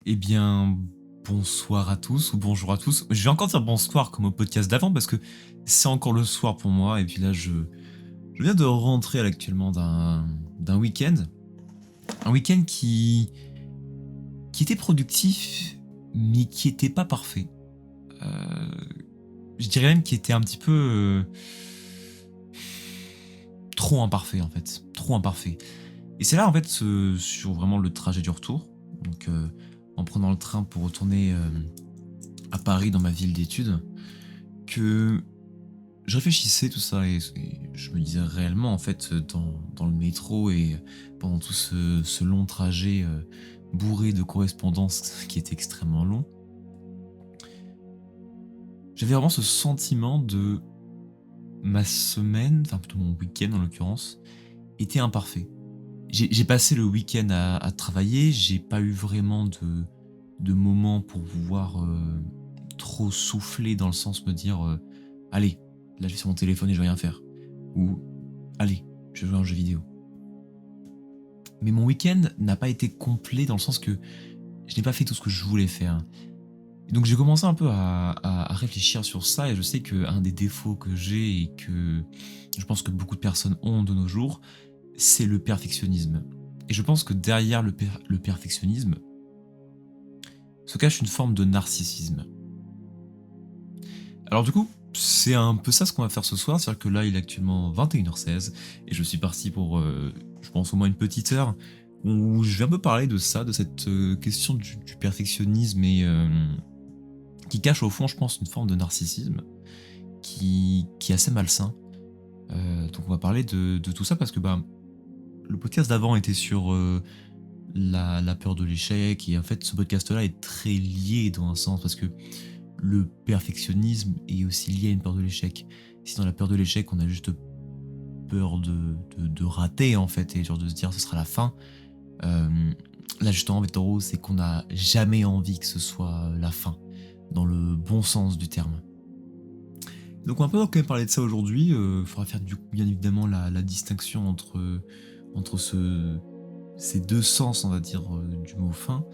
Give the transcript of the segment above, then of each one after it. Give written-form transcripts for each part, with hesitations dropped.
Eh bien, bonsoir à tous ou bonjour à tous. Je vais encore dire bonsoir comme au podcast d'avant parce que c'est encore le soir pour moi. Et puis là, je viens de rentrer actuellement d'un week-end. Un week-end qui était productif, mais qui était pas parfait. Euh, je dirais même qu'il était un petit peu trop imparfait en fait. Trop imparfait. Et c'est là en fait sur vraiment le trajet du retour. Donc en prenant le train pour retourner à Paris dans ma ville d'études, que je réfléchissais tout ça et je me disais réellement en fait dans le métro et pendant tout ce long trajet bourré de correspondances qui était extrêmement long, j'avais vraiment ce sentiment de ma semaine, enfin plutôt mon week-end en l'occurrence, était imparfait. J'ai passé le week-end à travailler, j'ai pas eu vraiment de moments pour pouvoir trop souffler dans le sens me dire allez, là je vais sur mon téléphone et je vais rien faire. Ou allez, je vais jouer à un jeu vidéo. Mais mon week-end n'a pas été complet dans le sens que je n'ai pas fait tout ce que je voulais faire. Et donc j'ai commencé un peu à réfléchir sur ça et je sais qu'un des défauts que j'ai et que je pense que beaucoup de personnes ont de nos jours, c'est le perfectionnisme. Et je pense que derrière le perfectionnisme se cache une forme de narcissisme. Alors du coup, c'est un peu ça ce qu'on va faire ce soir, c'est-à-dire que là il est actuellement 21h16 et je suis parti pour, je pense au moins une petite heure, où je vais un peu parler de ça, de cette question du perfectionnisme et qui cache au fond je pense une forme de narcissisme qui est assez malsain. Donc on va parler de tout ça parce que bah, le podcast d'avant était sur la peur de l'échec et en fait ce podcast là est très lié dans un sens parce que le perfectionnisme est aussi lié à une peur de l'échec. Si dans la peur de l'échec on a juste peur de rater en fait et genre de se dire ce sera la fin, là justement en fait en gros c'est qu'on n'a jamais envie que ce soit la fin dans le bon sens du terme. Donc on va pas quand même parler de ça aujourd'hui, il faudra faire du coup bien évidemment la distinction entre ces deux sens on va dire du mot fin.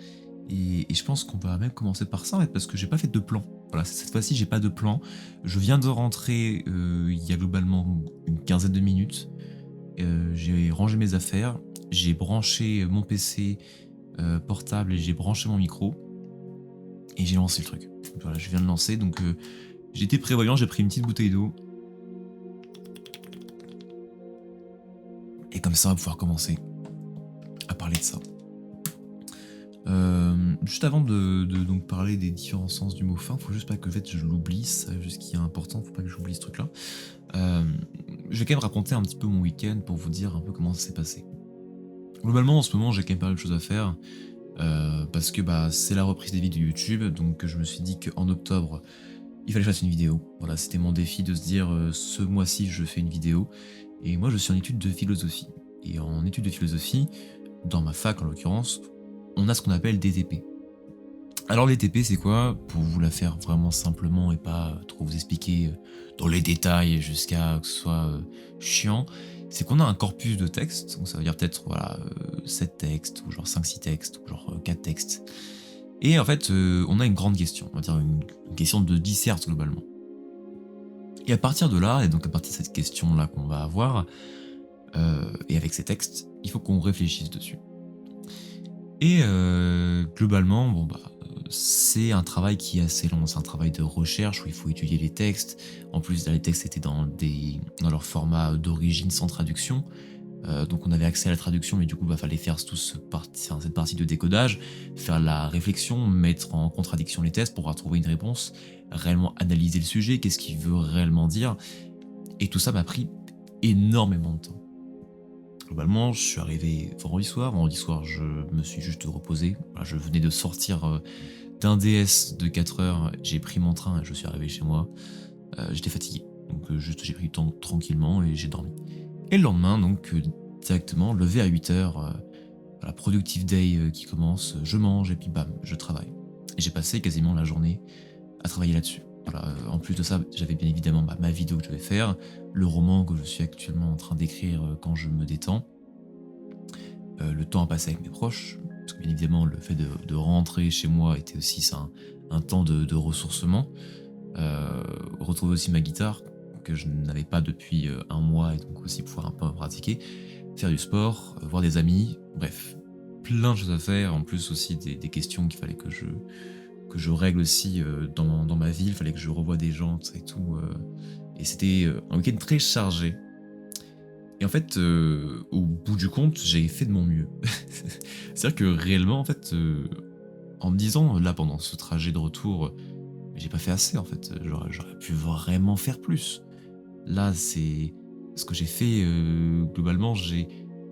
Et je pense qu'on va même commencer par ça en fait, parce que j'ai pas fait de plan. Voilà, cette fois-ci j'ai pas de plan. Je viens de rentrer il y a globalement une quinzaine de minutes. J'ai rangé mes affaires, j'ai branché mon PC portable et j'ai branché mon micro et j'ai lancé le truc. Voilà, je viens de lancer donc j'étais prévoyant, j'ai pris une petite bouteille d'eau et comme ça on va pouvoir commencer à parler de ça. Juste avant de donc parler des différents sens du mot fin, faut juste pas que en fait, je l'oublie, c'est juste qui est important, faut pas que j'oublie ce truc-là. Je vais quand même raconter un petit peu mon week-end pour vous dire un peu comment ça s'est passé. Globalement, en ce moment, j'ai quand même pas mal de choses à faire parce que bah, c'est la reprise des vidéos YouTube, donc je me suis dit qu'en octobre, il fallait que je fasse une vidéo. Voilà, c'était mon défi de se dire ce mois-ci, je fais une vidéo. Et moi, je suis en études de philosophie. Et en études de philosophie, dans ma fac en l'occurrence, on a ce qu'on appelle des TP. Alors les TP c'est quoi? Pour vous la faire vraiment simplement et pas trop vous expliquer dans les détails jusqu'à que ce soit chiant, c'est qu'on a un corpus de textes, donc ça veut dire peut-être voilà 7 textes, ou genre 5-6 textes, ou genre 4 textes. Et en fait on a une grande question, on va dire une question de disserte globalement. Et à partir de là, et donc à partir de cette question là qu'on va avoir, et avec ces textes, il faut qu'on réfléchisse dessus. Et globalement, bon bah, c'est un travail qui est assez long, c'est un travail de recherche où il faut étudier les textes. En plus, là, les textes étaient dans leur format d'origine sans traduction. Donc on avait accès à la traduction, mais du coup, il fallait faire cette partie de décodage, faire la réflexion, mettre en contradiction les textes pour pouvoir trouver une réponse, réellement analyser le sujet, qu'est-ce qu'il veut réellement dire. Et tout ça m'a pris énormément de temps. Globalement, je suis arrivé vendredi soir. Vendredi soir, je me suis juste reposé. Voilà, je venais de sortir d'un DS de 4 heures. J'ai pris mon train et je suis arrivé chez moi. J'étais fatigué. Donc juste j'ai pris le temps tranquillement et j'ai dormi. Et le lendemain, donc directement, levé à 8 heures, la productive day qui commence, je mange et puis bam, je travaille. Et j'ai passé quasiment la journée à travailler là-dessus. Voilà, en plus de ça, j'avais bien évidemment ma vidéo que je vais faire, le roman que je suis actuellement en train d'écrire quand je me détends, le temps à passer avec mes proches, Parce que bien évidemment, le fait de rentrer chez moi était aussi ça, un temps de ressourcement. Retrouver aussi ma guitare, que je n'avais pas depuis un mois, et donc aussi pouvoir un peu pratiquer, faire du sport, voir des amis, bref, plein de choses à faire. En plus aussi des questions qu'il fallait que je règle aussi dans ma ville, il fallait que je revoie des gens, tout ça et tout. Et c'était un week-end très chargé. Et en fait, au bout du compte, j'ai fait de mon mieux. C'est-à-dire que réellement, en fait, en me disant, là, pendant ce trajet de retour, mais j'ai pas fait assez, en fait. J'aurais pu vraiment faire plus. Là, c'est ce que j'ai fait, globalement.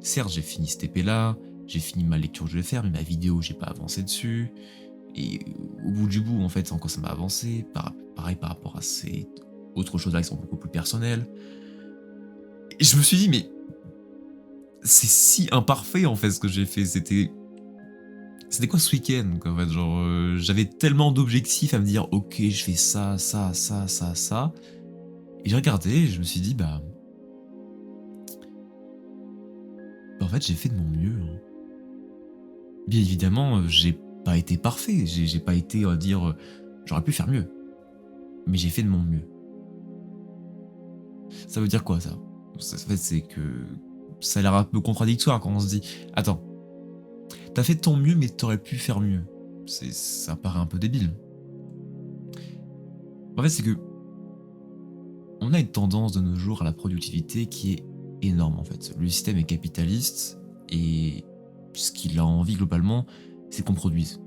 Certes, j'ai fini cet épée-là, j'ai fini ma lecture que je vais faire, mais ma vidéo, j'ai pas avancé dessus. Et au bout du bout, en fait, encore ça m'a avancé. Pareil par rapport à ces autres choses-là qui sont beaucoup plus personnelles. Et je me suis dit, mais c'est si imparfait, en fait, ce que j'ai fait. C'était quoi ce week-end, quoi, en fait, genre, j'avais tellement d'objectifs à me dire, ok, je fais ça, ça, ça, ça, ça. Et j'ai regardé et je me suis dit, en fait, j'ai fait de mon mieux, hein. Bien évidemment, j'ai pas été parfait. J'ai pas été, on va dire, j'aurais pu faire mieux. Mais j'ai fait de mon mieux. Ça veut dire quoi, ça? En fait, c'est que ça a l'air un peu contradictoire quand on se dit, attends, t'as fait de ton mieux, mais t'aurais pu faire mieux. Ça paraît un peu débile. En fait, c'est que on a une tendance de nos jours à la productivité qui est énorme, en fait. Le système est capitaliste et ce qu'il a envie globalement, c'est qu'on produise.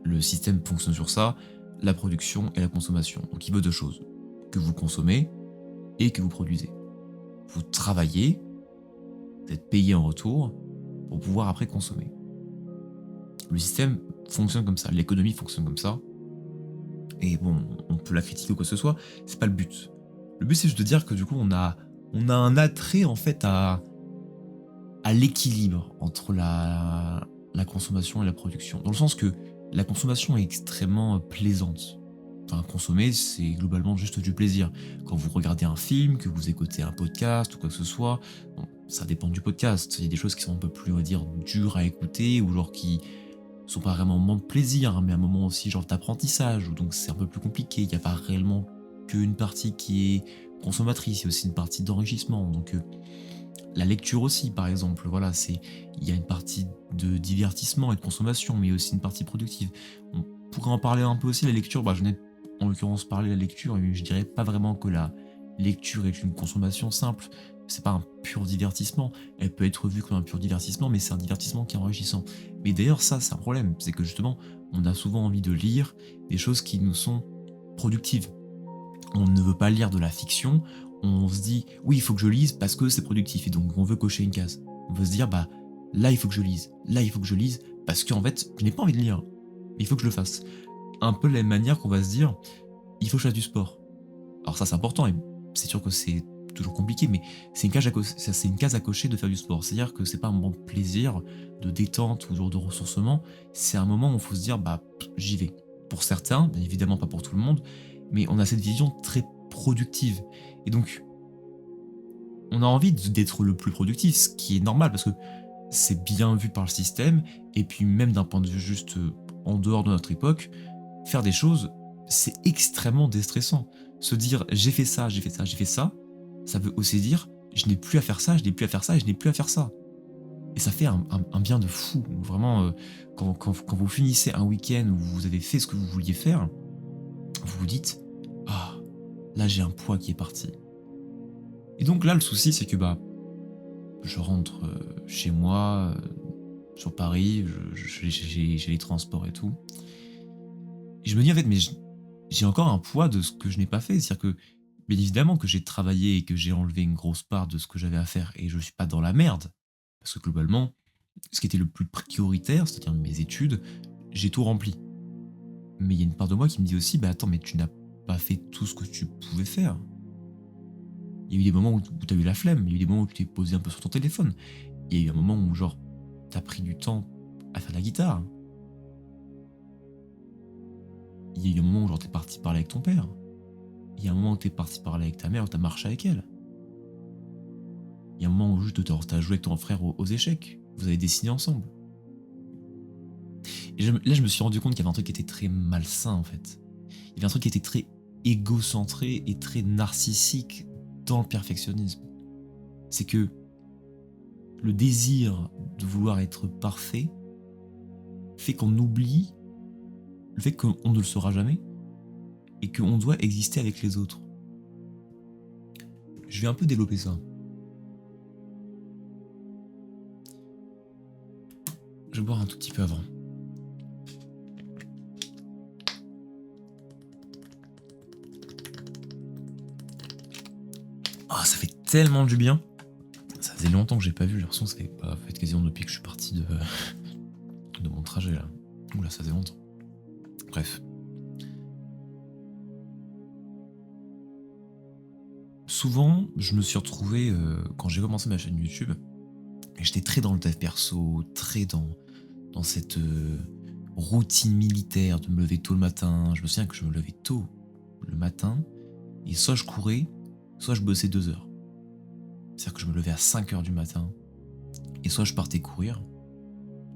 Le système fonctionne sur ça, la production et la consommation. Donc il veut deux choses, que vous consommez et que vous produisez. Vous travaillez, vous êtes payé en retour pour pouvoir après consommer. Le système fonctionne comme ça, l'économie fonctionne comme ça. Et bon, on peut la critiquer ou quoi que ce soit, c'est pas le but. Le but c'est juste de dire que du coup on a un attrait en fait à l'équilibre entre la consommation et la production. Dans le sens que la consommation est extrêmement plaisante. Enfin, consommer, c'est globalement juste du plaisir. Quand vous regardez un film, que vous écoutez un podcast ou quoi que ce soit, bon, ça dépend du podcast. Il y a des choses qui sont un peu plus, on va dire, dures à écouter ou genre qui sont pas vraiment un moment de plaisir, hein, mais un moment aussi genre d'apprentissage, où donc c'est un peu plus compliqué. Il n'y a pas réellement qu'une partie qui est consommatrice, il y a aussi une partie d'enrichissement. Donc la lecture aussi, par exemple, voilà, il y a une partie de divertissement et de consommation, mais il y a aussi une partie productive. On pourrait en parler un peu aussi, la lecture. Je n'ai en l'occurrence parlé de la lecture, et je dirais pas vraiment que la lecture est une consommation simple. C'est pas un pur divertissement. Elle peut être vue comme un pur divertissement, mais c'est un divertissement qui est enrichissant. Mais d'ailleurs, ça, c'est un problème. C'est que justement, on a souvent envie de lire des choses qui nous sont productives. On ne veut pas lire de la fiction, on se dit oui, il faut que je lise parce que c'est productif, et donc on veut cocher une case. On veut se dire là il faut que je lise, là il faut que je lise parce qu'en fait je n'ai pas envie de lire, mais il faut que je le fasse. Un peu de la même manière qu'on va se dire il faut que je fasse du sport. Alors ça c'est important et c'est sûr que c'est toujours compliqué, mais c'est une case à cocher de faire du sport. C'est-à-dire que c'est pas un moment de plaisir, de détente ou de ressourcement, c'est un moment où il faut se dire j'y vais. Pour certains, bien évidemment pas pour tout le monde, mais on a cette vision très productive. Et donc, on a envie d'être le plus productif, ce qui est normal parce que c'est bien vu par le système, et puis même d'un point de vue juste en dehors de notre époque, faire des choses, c'est extrêmement déstressant. Se dire j'ai fait ça, j'ai fait ça, j'ai fait ça, ça veut aussi dire je n'ai plus à faire ça, je n'ai plus à faire ça, et je n'ai plus à faire ça. Et ça fait un bien de fou. Vraiment, quand vous finissez un week-end où vous avez fait ce que vous vouliez faire, vous vous dites ah, là j'ai un poids qui est parti. Et donc là, le souci, c'est que je rentre chez moi, sur Paris, j'ai les transports et tout. Et je me dis en fait, mais j'ai encore un poids de ce que je n'ai pas fait. C'est-à-dire que, bien évidemment, que j'ai travaillé et que j'ai enlevé une grosse part de ce que j'avais à faire, et je suis pas dans la merde. Parce que globalement, ce qui était le plus prioritaire, c'est-à-dire mes études, j'ai tout rempli. Mais il y a une part de moi qui me dit aussi, attends, mais tu n'as pas fait tout ce que tu pouvais faire. Il y a eu des moments où tu as eu la flemme, il y a eu des moments où tu t'es posé un peu sur ton téléphone. Il y a eu un moment où, genre, t'as pris du temps à faire de la guitare. Il y a eu un moment où, genre, t'es parti parler avec ton père. Il y a un moment où t'es parti parler avec ta mère, où t'as marché avec elle. Il y a un moment où juste t'as joué avec ton frère aux échecs. Vous avez dessiné ensemble. Et là, je me suis rendu compte qu'il y avait un truc qui était très malsain, en fait. Il y avait un truc qui était très égocentré et très narcissique dans le perfectionnisme. C'est que le désir de vouloir être parfait fait qu'on oublie le fait qu'on ne le sera jamais et qu'on doit exister avec les autres. Je vais un peu développer ça. Je vais boire un tout petit peu avant. Ah, ça fait tellement du bien. Ça faisait longtemps que j'ai pas vu, j'ai l'impression que ça fait pas fait quasiment depuis que je suis parti de mon trajet là. Oula, ça faisait longtemps. Bref. Souvent, je me suis retrouvé, quand j'ai commencé ma chaîne YouTube, et j'étais très dans le dev perso, très dans cette routine militaire de me lever tôt le matin. Je me souviens que je me levais tôt le matin, et soit je courais, soit je bossais 2 heures. C'est-à-dire que je me levais à 5 heures du matin, et soit je partais courir.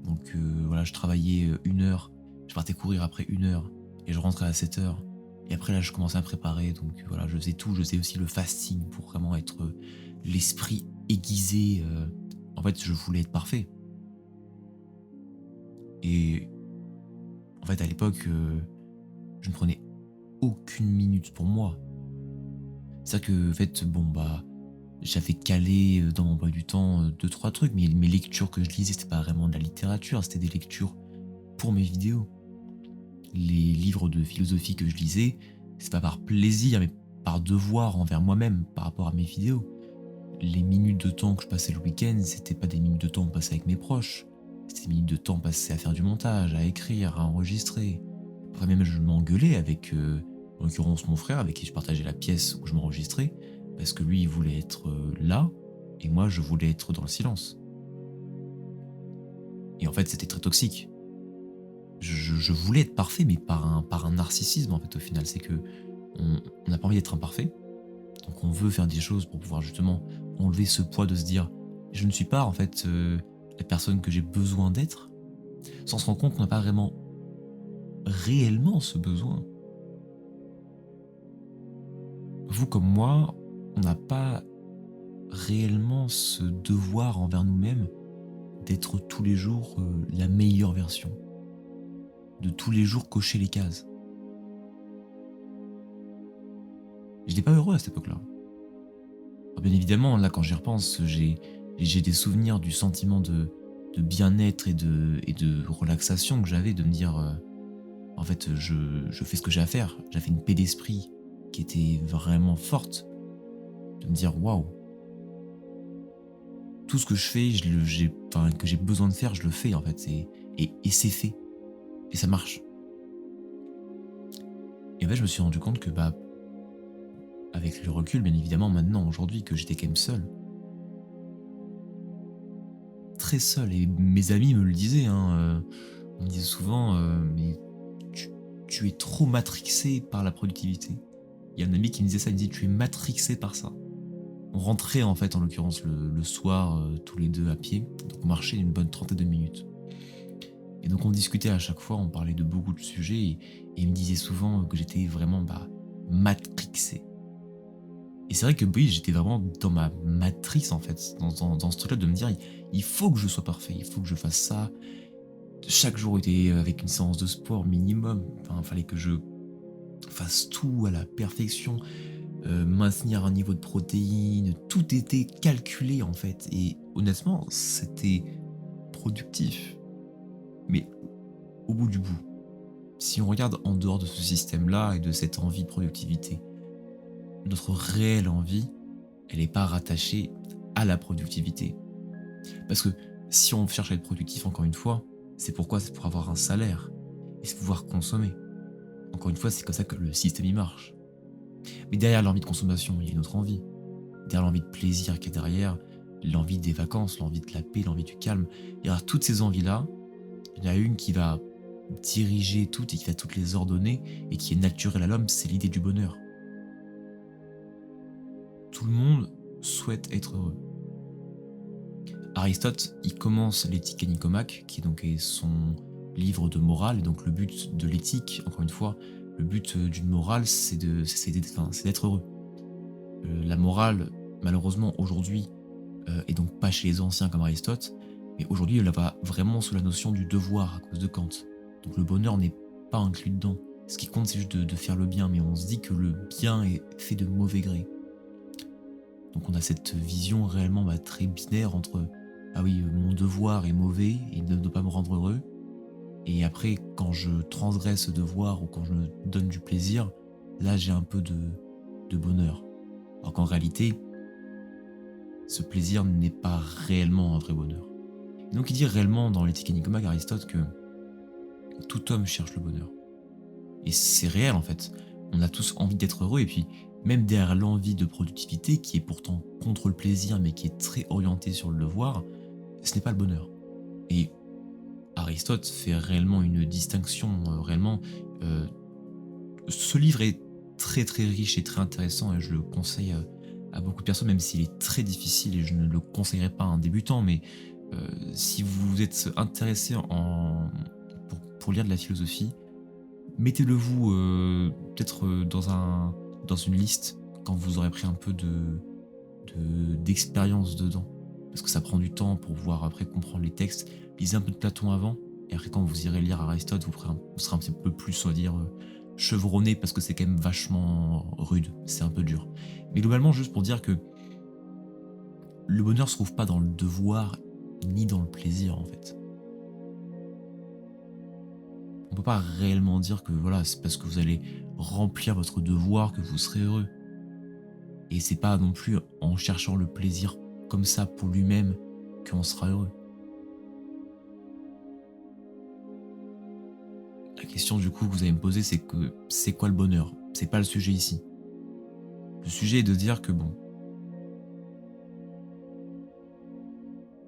Donc voilà, je travaillais 1 heure, je partais courir après 1 heure, et je rentrais à 7 heures. Et après là, je commençais à préparer, donc voilà, je faisais tout. Je faisais aussi le fasting pour vraiment être l'esprit aiguisé. En fait, je voulais être parfait. Et en fait, à l'époque, je ne prenais aucune minute pour moi. C'est-à-dire que, en fait, bon, bah, j'avais calé dans mon emploi du temps 2-3 trucs, mais mes lectures que je lisais, c'était pas vraiment de la littérature, c'était des lectures pour mes vidéos. Les livres de philosophie que je lisais, c'est pas par plaisir, mais par devoir envers moi-même par rapport à mes vidéos. Les minutes de temps que je passais le week-end, c'était pas des minutes de temps passées avec mes proches, c'était des minutes de temps passées à faire du montage, à écrire, à enregistrer. Après même, je m'engueulais avec, en l'occurrence, mon frère, avec qui je partageais la pièce où je m'enregistrais, parce que lui, il voulait être là, et moi, je voulais être dans le silence. Et en fait, c'était très toxique. Je voulais être parfait, mais par un narcissisme, en fait, au final. C'est que on n'a pas envie d'être imparfait, donc on veut faire des choses pour pouvoir justement enlever ce poids de se dire je ne suis pas, en fait, la personne que j'ai besoin d'être, sans se rendre compte qu'on n'a pas vraiment réellement ce besoin. Vous comme moi, on n'a pas réellement ce devoir envers nous-mêmes d'être tous les jours la meilleure version, de tous les jours cocher les cases. J'étais pas heureux à cette époque-là. Alors, bien évidemment, là, quand j'y repense, j'ai des souvenirs du sentiment de bien-être et de relaxation que j'avais, de me dire, en fait, je fais ce que j'ai à faire. J'avais une paix d'esprit qui était vraiment forte, de me dire, waouh, tout ce que je fais, que j'ai besoin de faire, je le fais, en fait, et c'est fait. Et ça marche. Et en fait, je me suis rendu compte que, bah, avec le recul, bien évidemment, maintenant, aujourd'hui, que j'étais quand même seul. Très seul. Et mes amis me le disaient, hein. On me disait souvent, mais tu es trop matrixé par la productivité. Il y a un ami qui me disait ça, il me dit, tu es matrixé par ça. On rentrait, en fait, en l'occurrence, le soir, tous les deux à pied. Donc on marchait une bonne trentaine de minutes. Et donc on discutait à chaque fois, on parlait de beaucoup de sujets, et il me disait souvent que j'étais vraiment matrixé. Et c'est vrai que oui, j'étais vraiment dans ma matrice, en fait, dans ce truc-là de me dire, il faut que je sois parfait, il faut que je fasse ça. Chaque jour était avec une séance de sport minimum. Enfin, il fallait que je fasse tout à la perfection, maintenir un niveau de protéines, tout était calculé, en fait. Et honnêtement, c'était productif. Mais au bout du bout, si on regarde en dehors de ce système-là et de cette envie de productivité, notre réelle envie, elle n'est pas rattachée à la productivité. Parce que si on cherche à être productif, encore une fois, c'est pourquoi? C'est pour avoir un salaire et c'est pouvoir consommer. Encore une fois, c'est comme ça que le système y marche. Mais derrière l'envie de consommation, il y a une autre envie. Derrière l'envie de plaisir qui est derrière, l'envie des vacances, l'envie de la paix, l'envie du calme, derrière toutes ces envies-là, il y en a une qui va diriger toutes et qui va toutes les ordonner et qui est naturelle à l'homme, c'est l'idée du bonheur. Tout le monde souhaite être heureux. Aristote, il commence l'éthique à Nicomaque, qui est donc son livre de morale, et donc le but de l'éthique, encore une fois, le but d'une morale, c'est d'être heureux. La morale, malheureusement, aujourd'hui, et donc pas chez les anciens comme Aristote, mais aujourd'hui, elle va vraiment sous la notion du devoir à cause de Kant. Donc le bonheur n'est pas inclus dedans. Ce qui compte, c'est juste de faire le bien, mais on se dit que le bien est fait de mauvais gré. Donc on a cette vision réellement très binaire entre ah oui, mon devoir est mauvais et il ne doit pas me rendre heureux. Et après, quand je transgresse ce devoir ou quand je me donne du plaisir, là j'ai un peu de bonheur. Alors qu'en réalité, ce plaisir n'est pas réellement un vrai bonheur. Et donc il dit réellement dans l'éthique et Nicomaque, Aristote, que tout homme cherche le bonheur. Et c'est réel en fait. On a tous envie d'être heureux, et puis même derrière l'envie de productivité, qui est pourtant contre le plaisir mais qui est très orientée sur le devoir, ce n'est pas le bonheur. Et Aristote fait réellement une distinction, réellement. euh, Ce livre est très très riche et très intéressant, et je le conseille à beaucoup de personnes, même s'il est très difficile, et je ne le conseillerais pas à un débutant, mais si vous êtes intéressé pour lire de la philosophie, mettez-le vous peut-être dans une liste quand vous aurez pris un peu d'expérience dedans. Parce que ça prend du temps pour pouvoir après comprendre les textes. Lisez un peu de Platon avant, et après quand vous irez lire Aristote, vous serez un petit peu plus, on va dire, chevronné, parce que c'est quand même vachement rude, c'est un peu dur. Mais globalement, juste pour dire que le bonheur se trouve pas dans le devoir, ni dans le plaisir en fait. On peut pas réellement dire que voilà, c'est parce que vous allez remplir votre devoir que vous serez heureux. Et c'est pas non plus en cherchant le plaisir comme ça pour lui-même qu'on sera heureux. La question du coup que vous allez me poser, c'est que c'est quoi le bonheur? C'est pas le sujet ici. Le sujet est de dire que bon,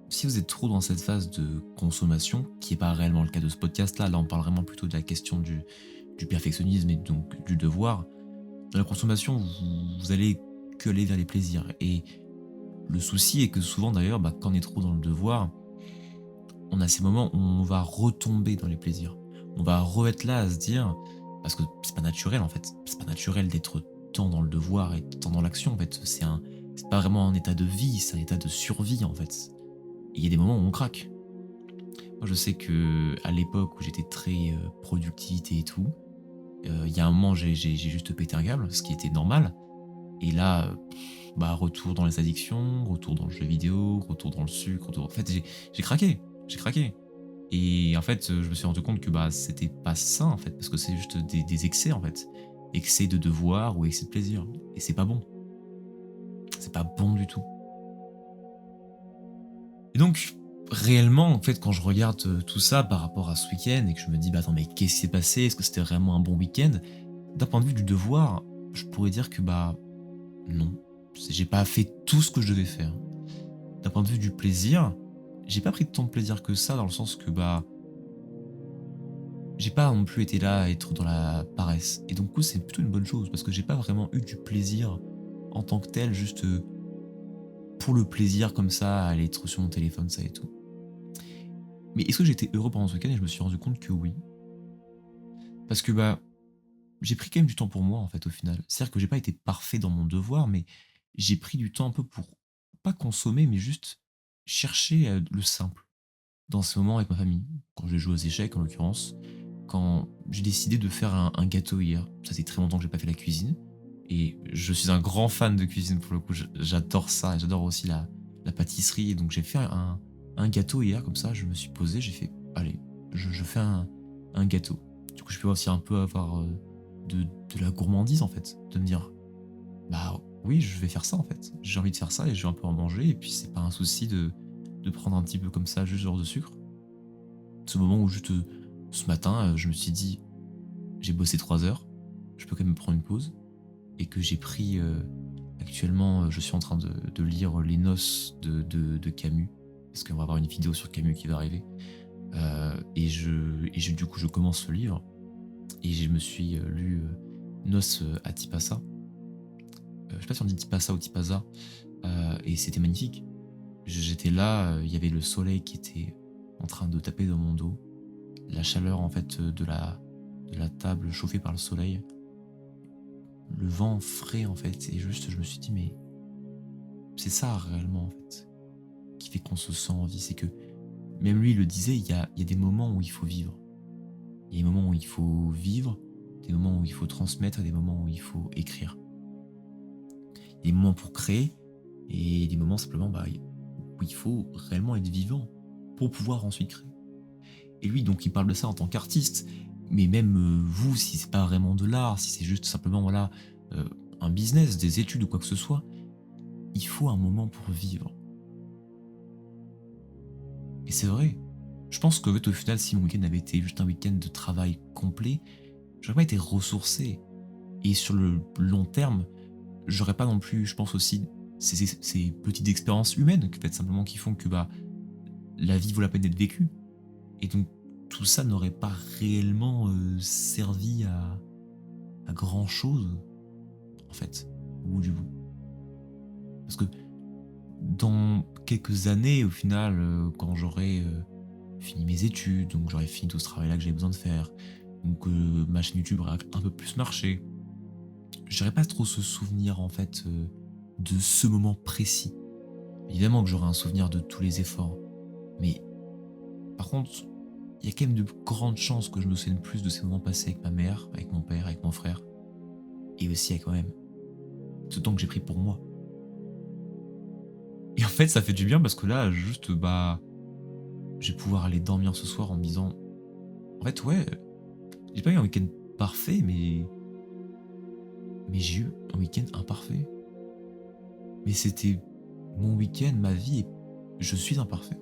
si vous êtes trop dans cette phase de consommation, qui n'est pas réellement le cas de ce podcast-là, là on parle vraiment plutôt de la question du perfectionnisme et donc du devoir, dans la consommation, vous allez que aller vers les plaisirs. Et le souci est que souvent d'ailleurs, quand on est trop dans le devoir, on a ces moments où on va retomber dans les plaisirs. On va re-être là à se dire, parce que c'est pas naturel en fait, c'est pas naturel d'être tant dans le devoir et tant dans l'action en fait, c'est pas vraiment un état de vie, c'est un état de survie en fait. Et il y a des moments où on craque. Moi je sais que à l'époque où j'étais très productivité et tout, il y a un moment j'ai juste pété un câble, ce qui était normal. Et là, retour dans les addictions, retour dans le jeu vidéo, retour dans le sucre, retour. En fait, j'ai craqué. J'ai craqué. Et en fait, je me suis rendu compte que c'était pas ça, en fait, parce que c'est juste des excès, en fait. Excès de devoir ou excès de plaisir. Et c'est pas bon. C'est pas bon du tout. Et donc, réellement, en fait, quand je regarde tout ça par rapport à ce week-end et que je me dis, attends, mais qu'est-ce qui s'est passé? Est-ce que c'était vraiment un bon week-end? D'un point de vue du devoir, je pourrais dire que non. J'ai pas fait tout ce que je devais faire. D'un point de vue du plaisir, j'ai pas pris tant de plaisir que ça, dans le sens que j'ai pas non plus été là à être dans la paresse. Et donc, du coup, c'est plutôt une bonne chose, parce que j'ai pas vraiment eu du plaisir en tant que tel, juste pour le plaisir comme ça, à aller être sur mon téléphone, ça et tout. Mais est-ce que j'étais heureux pendant ce week-end? Et je me suis rendu compte que oui. Parce que j'ai pris quand même du temps pour moi, en fait, au final. C'est-à-dire que j'ai pas été parfait dans mon devoir, mais j'ai pris du temps un peu pour pas consommer, mais juste chercher le simple. Dans ces moments avec ma famille, quand j'ai joué aux échecs en l'occurrence, quand j'ai décidé de faire un gâteau hier. Ça fait très longtemps que j'ai pas fait la cuisine. Et je suis un grand fan de cuisine pour le coup, j'adore ça, et j'adore aussi la pâtisserie. Et donc j'ai fait un gâteau hier, comme ça, je me suis posé, j'ai fait, allez, je fais un gâteau. Du coup, je peux aussi un peu avoir de la gourmandise en fait, de me dire, oui, je vais faire ça en fait. J'ai envie de faire ça et je vais un peu en manger. Et puis c'est pas un souci de prendre un petit peu comme ça, juste genre de sucre. Ce moment où juste ce matin, je me suis dit, j'ai bossé 3 heures, je peux quand même me prendre une pause. Et que j'ai pris, actuellement, je suis en train de lire Les Noces de Camus, parce qu'on va avoir une vidéo sur Camus qui va arriver. Du coup, je commence le livre, et je me suis lu Noces à Tipasa. Je sais pas si on dit Tipasa ou Tipasa, et c'était magnifique. J'étais là, il y avait le soleil qui était en train de taper dans mon dos, la chaleur en fait de la table chauffée par le soleil, le vent frais en fait, et juste je me suis dit mais c'est ça réellement en fait qui fait qu'on se sent en vie, c'est que même lui il le disait, il y a des moments où il faut vivre. Il y a des moments où il faut vivre, des moments où il faut transmettre, des moments où il faut écrire. Il y a des moments pour créer et des moments simplement où il faut réellement être vivant pour pouvoir ensuite créer. Et lui, donc, il parle de ça en tant qu'artiste, mais même vous, si c'est pas vraiment de l'art, si c'est juste simplement voilà euh, un business, des études ou quoi que ce soit, il faut un moment pour vivre. Et c'est vrai. Je pense qu'au final, si mon week-end avait été juste un week-end de travail complet, j'aurais pas été ressourcé. Et sur le long terme, j'aurais pas non plus, je pense aussi, ces petites expériences humaines, en fait, simplement qui font que la vie vaut la peine d'être vécue. Et donc, tout ça n'aurait pas réellement servi à grand chose, en fait, au bout du bout. Parce que dans quelques années, au final, quand j'aurai fini mes études, donc j'aurai fini tout ce travail-là que j'avais besoin de faire, donc ma chaîne YouTube aura un peu plus marché, j'aurais pas trop ce souvenir, en fait, de ce moment précis. Évidemment que j'aurai un souvenir de tous les efforts, mais par contre, il y a quand même de grandes chances que je me souvienne plus de ces moments passés avec ma mère, avec mon père, avec mon frère, et aussi avec moi-même. Ce temps que j'ai pris pour moi. Et en fait, ça fait du bien parce que là, juste, je vais pouvoir aller dormir ce soir en me disant, en fait, ouais, j'ai pas eu un week-end parfait, mais j'ai eu un week-end imparfait. Mais c'était mon week-end, ma vie, et je suis imparfait.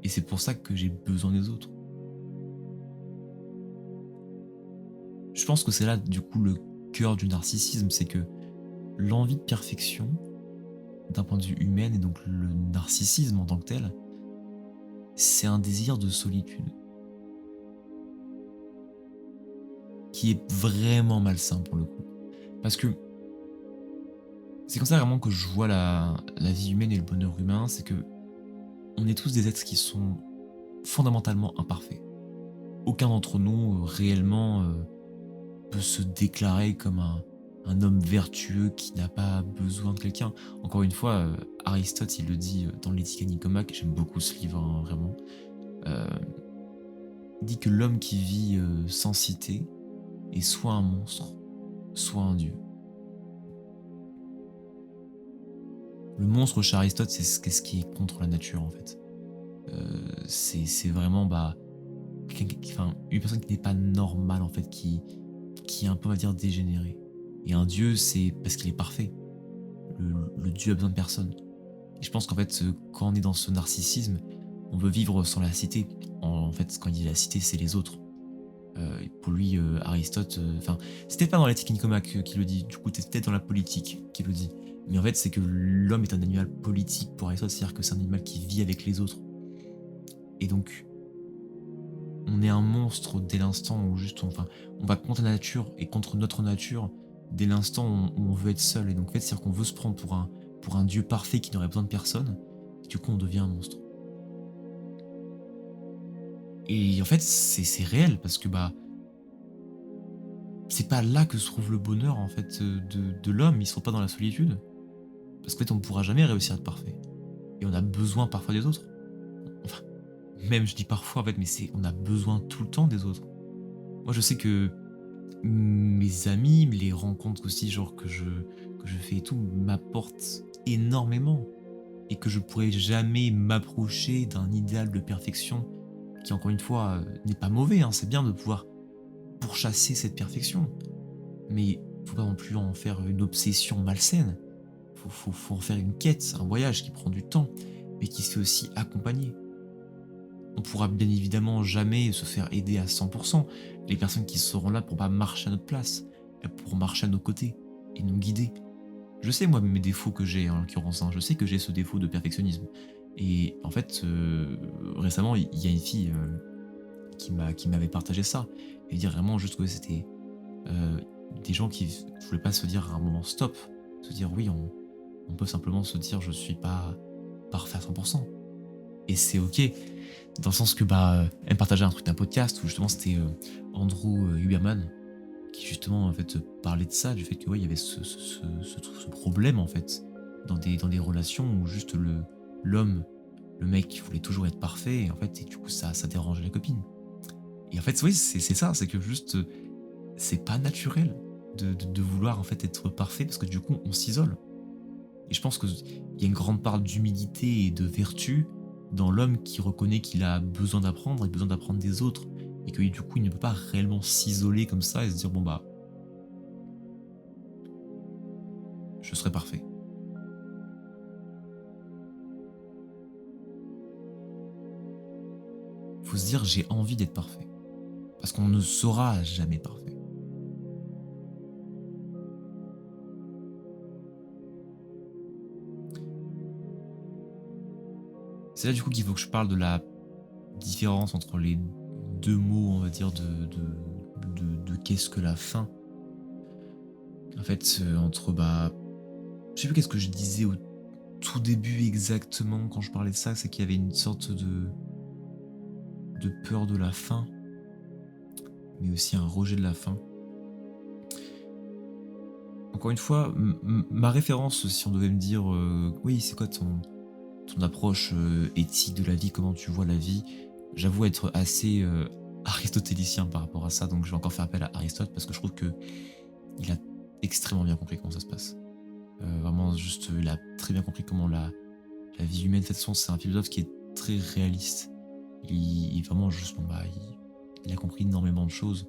Et c'est pour ça que j'ai besoin des autres. Je pense que c'est là, du coup, le cœur du narcissisme, c'est que l'envie de perfection, d'un point de vue humain, et donc le narcissisme en tant que tel, c'est un désir de solitude qui est vraiment malsain pour le coup. Parce que c'est comme ça vraiment que je vois la vie humaine et le bonheur humain, c'est que on est tous des êtres qui sont fondamentalement imparfaits. Aucun d'entre nous réellement peut se déclarer comme un homme vertueux qui n'a pas besoin de quelqu'un. Encore une fois, Aristote, il le dit dans l'Éthique à Nicomaque, j'aime beaucoup ce livre, hein, vraiment. Euh, il dit que l'homme qui vit sans cité est soit un monstre, soit un dieu. Le monstre chez Aristote, c'est ce qui est contre la nature, en fait. C'est vraiment une personne qui n'est pas normale, en fait, qui est un peu, on va dire, dégénérée. Et un dieu, c'est parce qu'il est parfait. Le dieu a besoin de personne. Et je pense qu'en fait, quand on est dans ce narcissisme, on veut vivre sans la cité. En fait, quand il dit la cité, c'est les autres. Et pour lui, Aristote, c'était pas dans l'éthique Nicomaque qui le dit, du coup, c'était peut-être dans la politique qui le dit. Mais en fait, c'est que l'homme est un animal politique pour Aristote, c'est-à-dire que c'est un animal qui vit avec les autres. Et donc, on est un monstre dès l'instant où juste, on va contre la nature et contre notre nature dès l'instant où on veut être seul. Et donc, en fait, c'est-à-dire qu'on veut se prendre pour un dieu parfait qui n'aurait besoin de personne. Et du coup, on devient un monstre. Et en fait, c'est réel parce que c'est pas là que se trouve le bonheur en fait de l'homme. Il se trouve pas dans la solitude parce qu'en fait, on ne pourra jamais réussir à être parfait. Et on a besoin parfois des autres. Enfin, même je dis parfois en fait, mais on a besoin tout le temps des autres. Moi, je sais que mes amis, les rencontres aussi, genre que je fais et tout, m'apportent énormément et que je pourrais jamais m'approcher d'un idéal de perfection qui, encore une fois, n'est pas mauvais. Hein. C'est bien de pouvoir pourchasser cette perfection, mais faut pas non plus en faire une obsession malsaine. Faut en faire une quête, un voyage qui prend du temps, mais qui se fait aussi accompagner. On pourra bien évidemment jamais se faire aider à 100%. Les personnes qui seront là pour pas marcher à notre place, elles pourront marcher à nos côtés et nous guider. Je sais moi mes défauts que j'ai en l'occurrence, hein. Je sais que j'ai ce défaut de perfectionnisme. Et en fait, récemment, il y a une fille qui m'avait partagé ça. Et dire vraiment juste que c'était euh, des gens qui ne voulaient pas se dire à un moment stop, se dire oui, On peut simplement se dire je suis pas parfait à 100%. Et c'est ok, dans le sens que elle me partageait un truc d'un podcast où justement c'était Andrew Huberman qui justement en fait parlait de ça, du fait que ouais, il y avait ce problème en fait dans des relations où juste l'homme, le mec qui voulait toujours être parfait et en fait et du coup ça dérangeait la copine. Et en fait oui c'est ça, c'est que juste c'est pas naturel de vouloir en fait être parfait parce que du coup on s'isole. Et je pense qu'il y a une grande part d'humilité et de vertu dans l'homme qui reconnaît qu'il a besoin d'apprendre et besoin d'apprendre des autres. Et que du coup, il ne peut pas réellement s'isoler comme ça et se dire bon je serai parfait. Faut se dire j'ai envie d'être parfait. Parce qu'on ne sera jamais parfait. C'est là du coup qu'il faut que je parle de la différence entre les deux mots, on va dire, de qu'est-ce que la fin. En fait, entre je sais plus qu'est-ce que je disais au tout début exactement quand je parlais de ça, c'est qu'il y avait une sorte de peur de la fin, mais aussi un rejet de la fin. Encore une fois, ma référence, si on devait me dire oui, c'est quoi ton approche éthique de la vie, comment tu vois la vie, j'avoue être assez aristotélicien par rapport à ça, donc je vais encore faire appel à Aristote parce que je trouve que il a extrêmement bien compris comment ça se passe. Vraiment, juste, il a très bien compris comment la vie humaine, de toute façon, c'est un philosophe qui est très réaliste. Il vraiment juste, il a compris énormément de choses.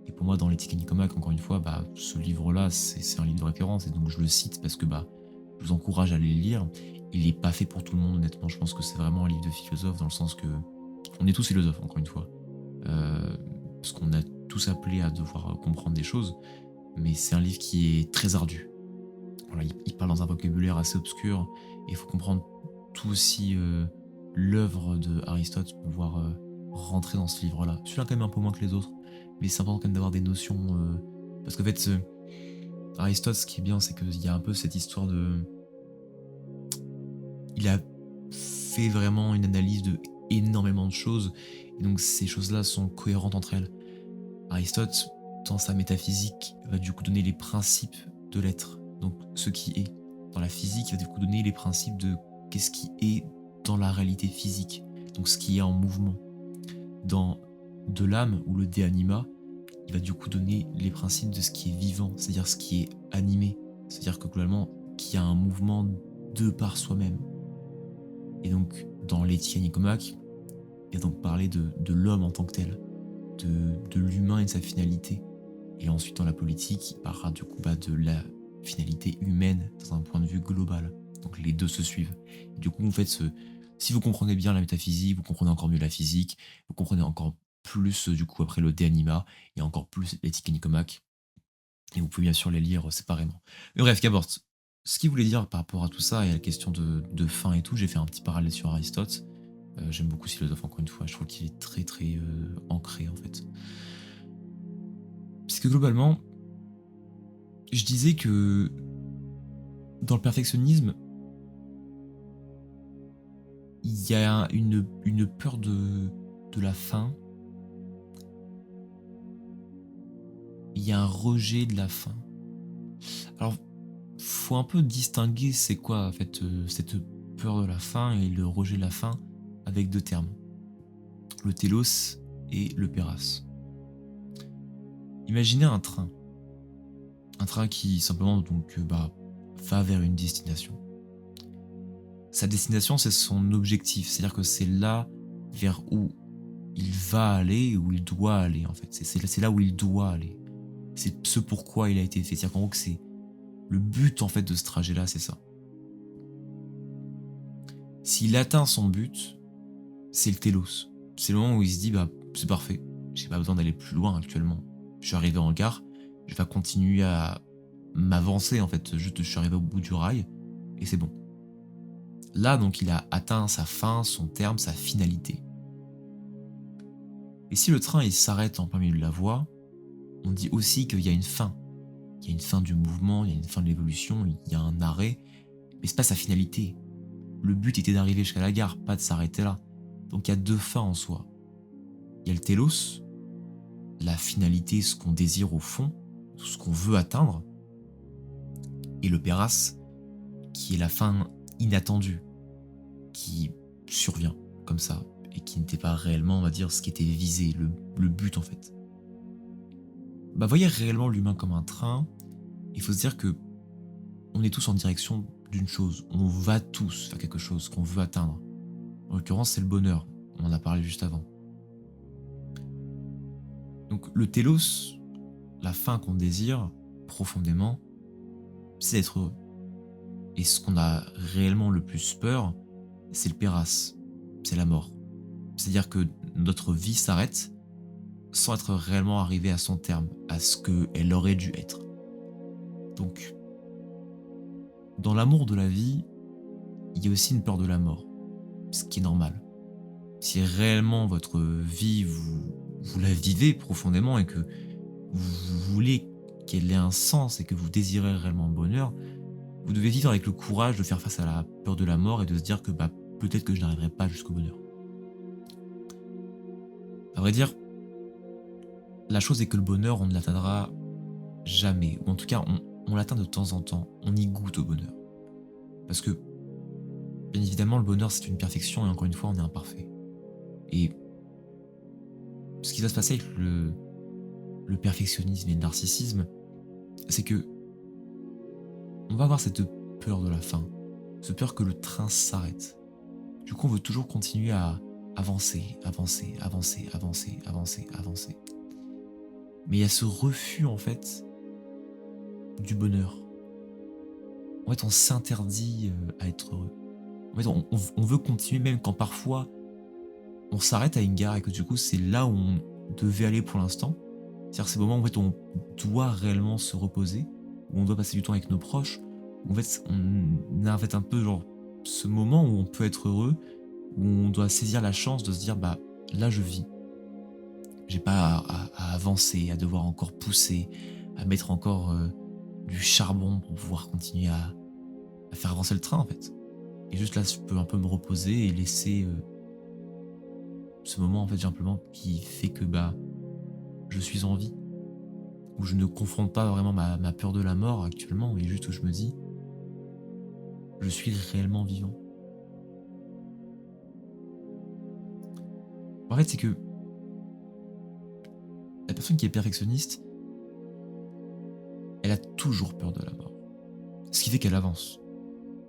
Et pour moi, dans l'éthique et Nicomaque, encore une fois, ce livre-là, c'est un livre de référence. Et donc, je le cite parce que je vous encourage à aller le lire. Il n'est pas fait pour tout le monde, honnêtement. Je pense que c'est vraiment un livre de philosophe, dans le sens que on est tous philosophes, encore une fois. Parce qu'on a tous appelé à devoir comprendre des choses. Mais c'est un livre qui est très ardu. Voilà, il parle dans un vocabulaire assez obscur. Et il faut comprendre tout aussi l'œuvre de Aristote pour pouvoir rentrer dans ce livre-là. Celui-là, quand même, un peu moins que les autres. Mais c'est important quand même d'avoir des notions. Parce qu'en fait, Aristote, ce qui est bien, c'est qu'il y a un peu cette histoire de. Il a fait vraiment une analyse de énormément de choses. Et donc, ces choses-là sont cohérentes entre elles. Aristote, dans sa métaphysique, va du coup donner les principes de l'être. Donc, ce qui est. Dans la physique, il va du coup donner les principes de qu'est-ce qui est dans la réalité physique. Donc, ce qui est en mouvement. Dans de l'âme ou le de anima, il va du coup donner les principes de ce qui est vivant, c'est-à-dire ce qui est animé, c'est-à-dire que globalement, qu'il y a un mouvement de par soi-même. Et donc, dans l'éthique Nicomaque, il va donc parler de l'homme en tant que tel, de l'humain et de sa finalité. Et ensuite, dans la politique, il parlera du coup de la finalité humaine dans un point de vue global. Donc, les deux se suivent. Et du coup, en fait, si vous comprenez bien la métaphysique, vous comprenez encore mieux la physique, vous comprenez encore plus du coup après le De Anima et encore plus l'éthique Nicomaque. Et vous pouvez bien sûr les lire séparément. Mais bref, qu'importe. Ce qu'il voulait dire par rapport à tout ça et à la question de fin et tout, j'ai fait un petit parallèle sur Aristote. J'aime beaucoup ce philosophe, encore une fois. Je trouve qu'il est très très ancré en fait. Puisque globalement, je disais que dans le perfectionnisme, il y a une peur de la fin. Il y a un rejet de la fin. Alors, faut un peu distinguer c'est quoi en fait cette peur de la fin et le rejet de la fin avec deux termes. Le télos et le péras. Imaginez un train. Un train qui simplement donc va vers une destination. Sa destination, c'est son objectif, c'est-à-dire que c'est là vers où il va aller, où il doit aller en fait. C'est là où il doit aller. C'est ce pourquoi il a été fait. C'est-à-dire qu'en gros que c'est le but en fait de ce trajet-là, c'est ça. S'il atteint son but, c'est le télos. C'est le moment où il se dit c'est parfait, j'ai pas besoin d'aller plus loin actuellement. Je suis arrivé en gare, je vais continuer à m'avancer en fait. Juste je suis arrivé au bout du rail et c'est bon. Là donc il a atteint sa fin, son terme, sa finalité. Et si le train il s'arrête en plein milieu de la voie, on dit aussi qu'il y a une fin. Il y a une fin du mouvement, il y a une fin de l'évolution, il y a un arrêt. mais c'est pas sa finalité. Le but était d'arriver jusqu'à la gare, pas de s'arrêter là. Donc il y a deux fins en soi. Il y a le télos, la finalité, ce qu'on désire au fond, ce qu'on veut atteindre, et le péras, qui est la fin inattendue, qui survient comme ça, et qui n'était pas réellement, on va dire, ce qui était visé, le but en fait. Bah voyez réellement l'humain comme un train, il faut se dire que on est tous en direction d'une chose, on va tous faire quelque chose qu'on veut atteindre. En l'occurrence, c'est le bonheur, on en a parlé juste avant. Donc le télos, la fin qu'on désire profondément, c'est d'être heureux. Et ce qu'on a réellement le plus peur, c'est le péras, c'est la mort. C'est-à-dire que notre vie s'arrête sans être réellement arrivé à son terme, à ce qu'elle aurait dû être. Donc, dans l'amour de la vie, il y a aussi une peur de la mort, ce qui est normal. Si réellement votre vie, vous la vivez profondément et que vous voulez qu'elle ait un sens et que vous désirez réellement le bonheur, vous devez vivre avec le courage de faire face à la peur de la mort et de se dire que peut-être que je n'arriverai pas jusqu'au bonheur. À vrai dire, la chose est que le bonheur, on ne l'atteindra jamais. Ou en tout cas, on l'atteint de temps en temps. On y goûte au bonheur. Parce que, bien évidemment, le bonheur, c'est une perfection et encore une fois, on est imparfait. Et ce qui va se passer avec le perfectionnisme et le narcissisme, c'est que on va avoir cette peur de la fin, cette peur que le train s'arrête. Du coup, on veut toujours continuer à avancer, avancer, avancer, avancer, avancer, avancer. Mais il y a ce refus, en fait, du bonheur. En fait, on s'interdit à être heureux. En fait, on veut continuer même quand parfois on s'arrête à une gare et que du coup, c'est là où on devait aller pour l'instant. C'est-à-dire ces moments où en fait, on doit réellement se reposer, où on doit passer du temps avec nos proches, où en fait, on a en fait un peu genre ce moment où on peut être heureux, où on doit saisir la chance de se dire là je vis. J'ai pas à avancer, à devoir encore pousser, à mettre encore du charbon pour pouvoir continuer à faire avancer le train en fait. Et juste là, je peux un peu me reposer et laisser ce moment en fait simplement qui fait que je suis en vie. Où je ne confronte pas vraiment ma peur de la mort actuellement, et juste où je me dis je suis réellement vivant. En fait, c'est que la personne qui est perfectionniste, elle a toujours peur de la mort. Ce qui fait qu'elle avance.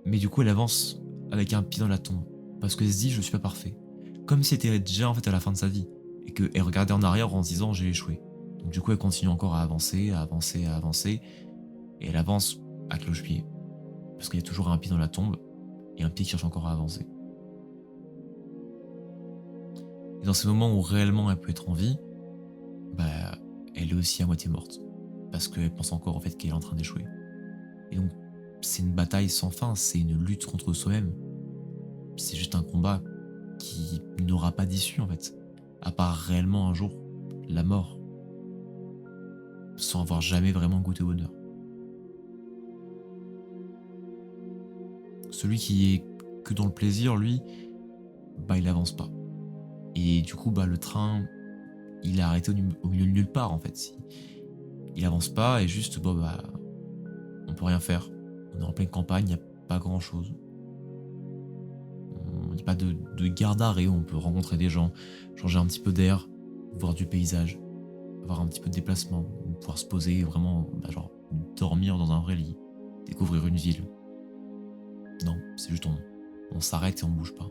Mais du coup, elle avance avec un pied dans la tombe. Parce qu'elle se dit, je suis pas parfait. Comme si elle était déjà en fait à la fin de sa vie. Et qu'elle regardait en arrière en se disant, j'ai échoué. Donc du coup, elle continue encore à avancer, à avancer, à avancer. Et elle avance à cloche-pied. Parce qu'il y a toujours un pied dans la tombe et un pied qui cherche encore à avancer. Et dans ces moments où réellement elle peut être en vie, elle est aussi à moitié morte. Parce qu'elle pense encore au fait qu'elle est en train d'échouer. Et donc, c'est une bataille sans fin, c'est une lutte contre soi-même. C'est juste un combat qui n'aura pas d'issue en fait. À part réellement un jour, la mort. Sans avoir jamais vraiment goûté au bonheur. Celui qui est que dans le plaisir, lui, il avance pas. Et du coup, le train, il est arrêté au milieu de nulle part en fait. Il avance pas et juste, on peut rien faire. On est en pleine campagne, il n'y a pas grand chose. Il n'y a pas de gare d'arrêt où on peut rencontrer des gens, changer un petit peu d'air, voir du paysage, avoir un petit peu de déplacement, pouvoir se poser vraiment, dormir dans un vrai lit, découvrir une ville. Non, c'est juste on s'arrête et on bouge pas.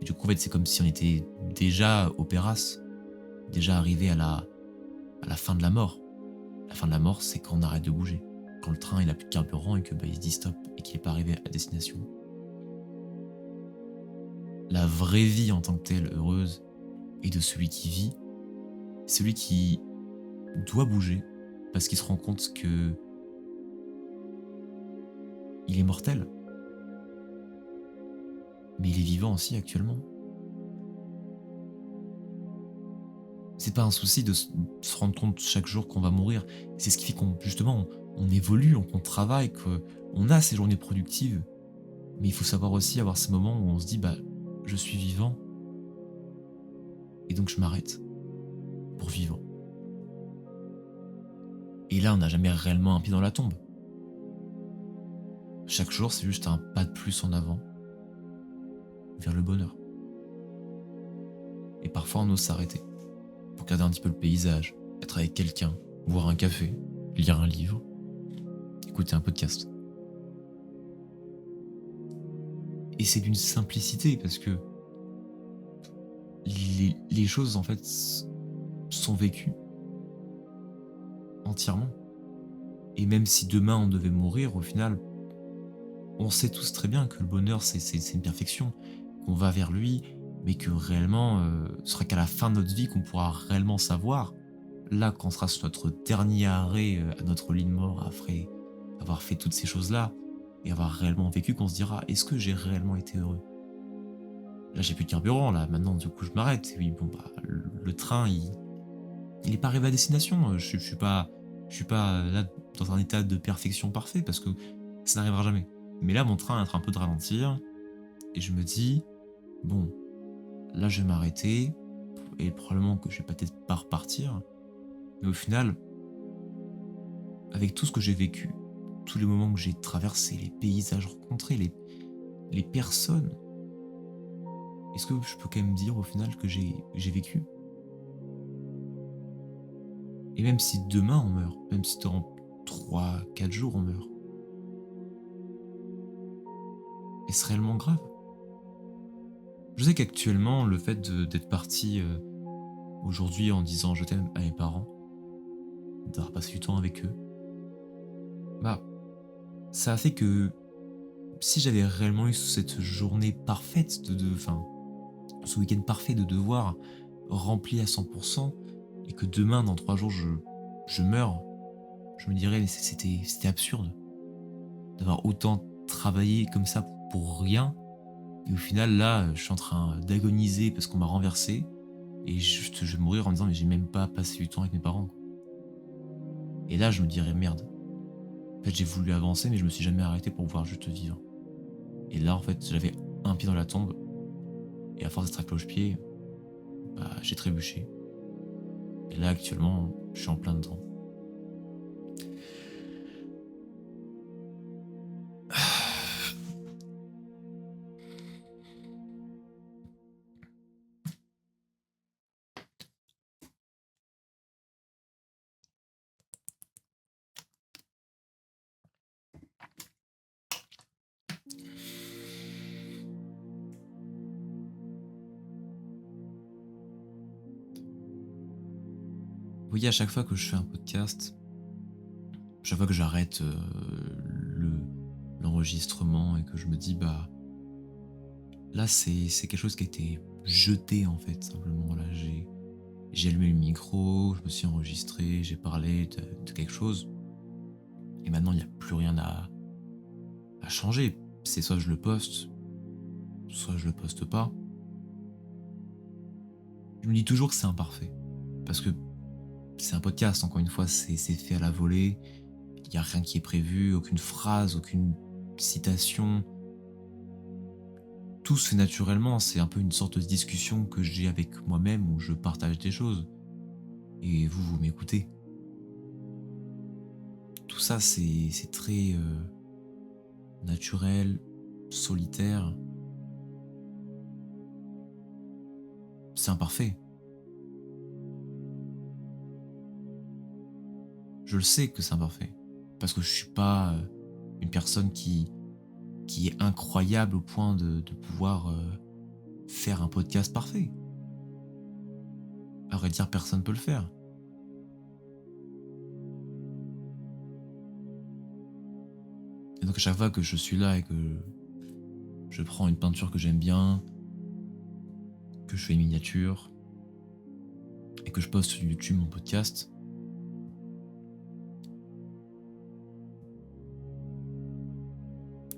Et du coup, en fait, c'est comme si on était déjà au Péras, déjà arrivé à la fin de la mort. La fin de la mort, c'est quand on arrête de bouger. Quand le train il a plus de carburant et que il se dit stop et qu'il n'est pas arrivé à destination. La vraie vie en tant que telle, heureuse, est de celui qui vit, celui qui doit bouger parce qu'il se rend compte que il est mortel. Mais il est vivant aussi actuellement. C'est pas un souci de se rendre compte chaque jour qu'on va mourir. C'est ce qui fait qu'on justement on évolue, qu'on travaille, qu'on a ces journées productives Mais il faut savoir aussi avoir ces moments où on se dit, bah, je suis vivant, et donc je m'arrête pour vivre. Et là, on n'a jamais réellement un pied dans la tombe. Chaque jour, c'est juste un pas de plus en avant vers le bonheur. Et parfois, on ose s'arrêter pour regarder un petit peu le paysage, être avec quelqu'un, boire un café, lire un livre, écouter un podcast. Et c'est d'une simplicité parce que les choses, en fait, sont vécues entièrement. Et même si demain on devait mourir, au final, on sait tous très bien que le bonheur, c'est une perfection, qu'on va vers lui, mais que réellement, ce sera qu'à la fin de notre vie qu'on pourra réellement savoir. Là, quand on sera sur notre dernier arrêt à notre lit de mort, après avoir fait toutes ces choses-là, et avoir réellement vécu, qu'on se dira, est-ce que j'ai réellement été heureux? Là, j'ai plus de carburant, là, maintenant, du coup, je m'arrête. Et oui, bon, bah, le train, il est pas arrivé à destination. Je suis pas là dans un état de perfection parfait, parce que ça n'arrivera jamais. Mais là, mon train est en train un peu de ralentir, et je me dis, bon, là, je vais m'arrêter, et probablement que je vais peut-être pas repartir. Mais au final, avec tout ce que j'ai vécu, tous les moments que j'ai traversés, les paysages rencontrés, les personnes, est-ce que je peux quand même dire au final que j'ai vécu? Et même si demain on meurt, même si dans 3, 4 jours on meurt, est-ce réellement grave? Je sais qu'actuellement, le fait d'être parti aujourd'hui en disant je t'aime à mes parents, d'avoir passé du temps avec eux, bah, ça a fait que si j'avais réellement eu cette journée parfaite enfin, ce week-end parfait de devoir rempli à 100%, et que demain, dans 3 jours, je meurs, je me dirais, mais c'était absurde d'avoir autant travaillé comme ça pour rien. Et au final, là, je suis en train d'agoniser parce qu'on m'a renversé. Et juste, je vais mourir en me disant, mais j'ai même pas passé du temps avec mes parents, quoi. Et là, je me dirais, merde. En fait, j'ai voulu avancer, mais je me suis jamais arrêté pour pouvoir juste vivre. Et là, en fait, j'avais un pied dans la tombe. Et à force d'être à cloche-pied, bah, j'ai trébuché. Et là, actuellement, je suis en plein dedans. Vous voyez, à chaque fois que je fais un podcast, chaque fois que j'arrête l'enregistrement et que je me dis, bah, là, c'est quelque chose qui a été jeté, en fait, simplement. Là, j'ai allumé le micro, je me suis enregistré, j'ai parlé de quelque chose, et maintenant, il n'y a plus rien à changer. C'est soit je le poste, soit je le poste pas. Je me dis toujours que c'est imparfait. Parce que c'est un podcast, encore une fois, c'est fait à la volée. Il n'y a rien qui est prévu, aucune phrase, aucune citation. Tout se fait naturellement, c'est un peu une sorte de discussion que j'ai avec moi-même où je partage des choses. Et vous m'écoutez. Tout ça, c'est très naturel, solitaire. C'est imparfait. Je le sais que c'est imparfait. Parce que je suis pas une personne qui est incroyable au point de pouvoir faire un podcast parfait. À vrai dire, personne peut le faire. Et donc à chaque fois que je suis là et que je prends une peinture que j'aime bien, que je fais une miniature, et que je poste sur YouTube mon podcast,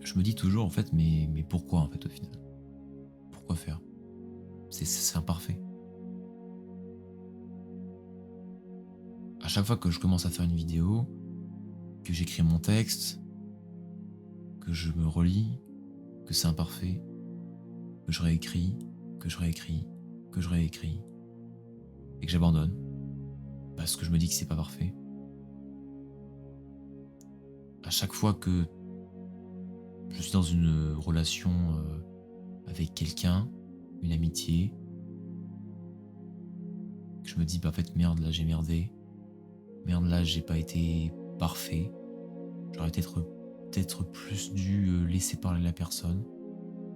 je me dis toujours en fait, mais pourquoi en fait au final? Pourquoi faire? C'est imparfait. À chaque fois que je commence à faire une vidéo, que j'écris mon texte, que je me relis, que c'est imparfait, que je réécris, que je réécris, que je réécris, et que j'abandonne, parce que je me dis que c'est pas parfait. À chaque fois que je suis dans une relation avec quelqu'un, une amitié, que je me dis, bah en fait, merde, là j'ai merdé, merde, là j'ai pas été parfait, j'aurais peut-être plus dû laisser parler la personne,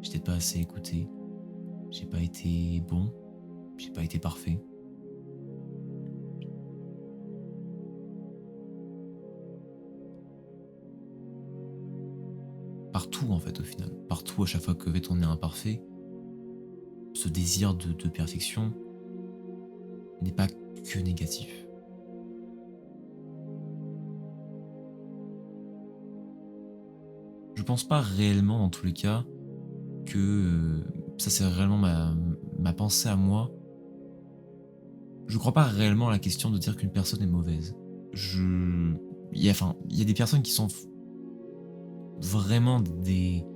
j'ai peut-être pas assez écouté, j'ai pas été bon, j'ai pas été parfait. Partout en fait au final, partout à chaque fois que on est imparfait, ce désir de perfection n'est pas que négatif. Je pense pas réellement dans tous les cas que ça c'est réellement ma pensée à moi. Je crois pas réellement à la question de dire qu'une personne est mauvaise. Je il y a des personnes qui sont vraiment des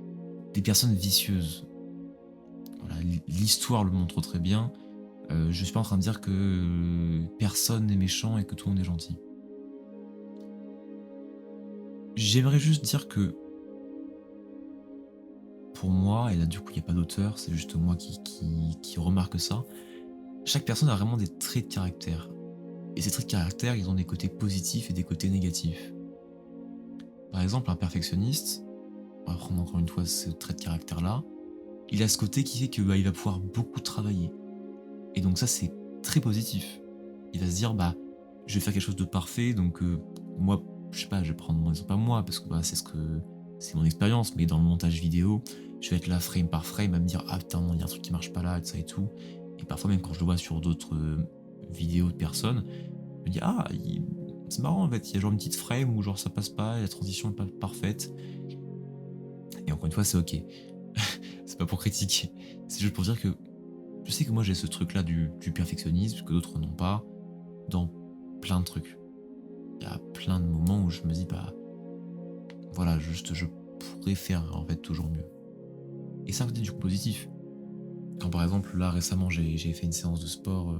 personnes vicieuses. Voilà, l'histoire le montre très bien. Je suis pas en train de dire que personne n'est méchant et que tout le monde est gentil. J'aimerais juste dire que pour moi, et là du coup il n'y a pas d'auteur, c'est juste moi qui remarque ça, chaque personne a vraiment des traits de caractère. Et ces traits de caractère, ils ont des côtés positifs et des côtés négatifs. Par exemple, un perfectionniste, on va prendre encore une fois ce trait de caractère-là, il a ce côté qui fait que il va pouvoir beaucoup travailler. Et donc ça, c'est très positif. Il va se dire, je vais faire quelque chose de parfait, donc moi, je sais pas, je vais prendre mon exemple à moi, parce que c'est mon expérience, mais dans le montage vidéo, je vais être là frame par frame à me dire, ah putain, non, il y a un truc qui marche pas là, et ça et tout. Et parfois, même quand je le vois sur d'autres vidéos de personnes, je me dis, c'est marrant en fait, il y a genre une petite frame où genre ça passe pas, et la transition est pas parfaite. Et encore une fois, c'est ok. C'est pas pour critiquer, c'est juste pour dire que je sais que moi j'ai ce truc-là du perfectionnisme, que d'autres n'ont pas, dans plein de trucs. Il y a plein de moments où je me dis, voilà, juste je pourrais faire en fait toujours mieux. Et ça, c'est du coup positif. Quand par exemple, là récemment, j'ai fait une séance de sport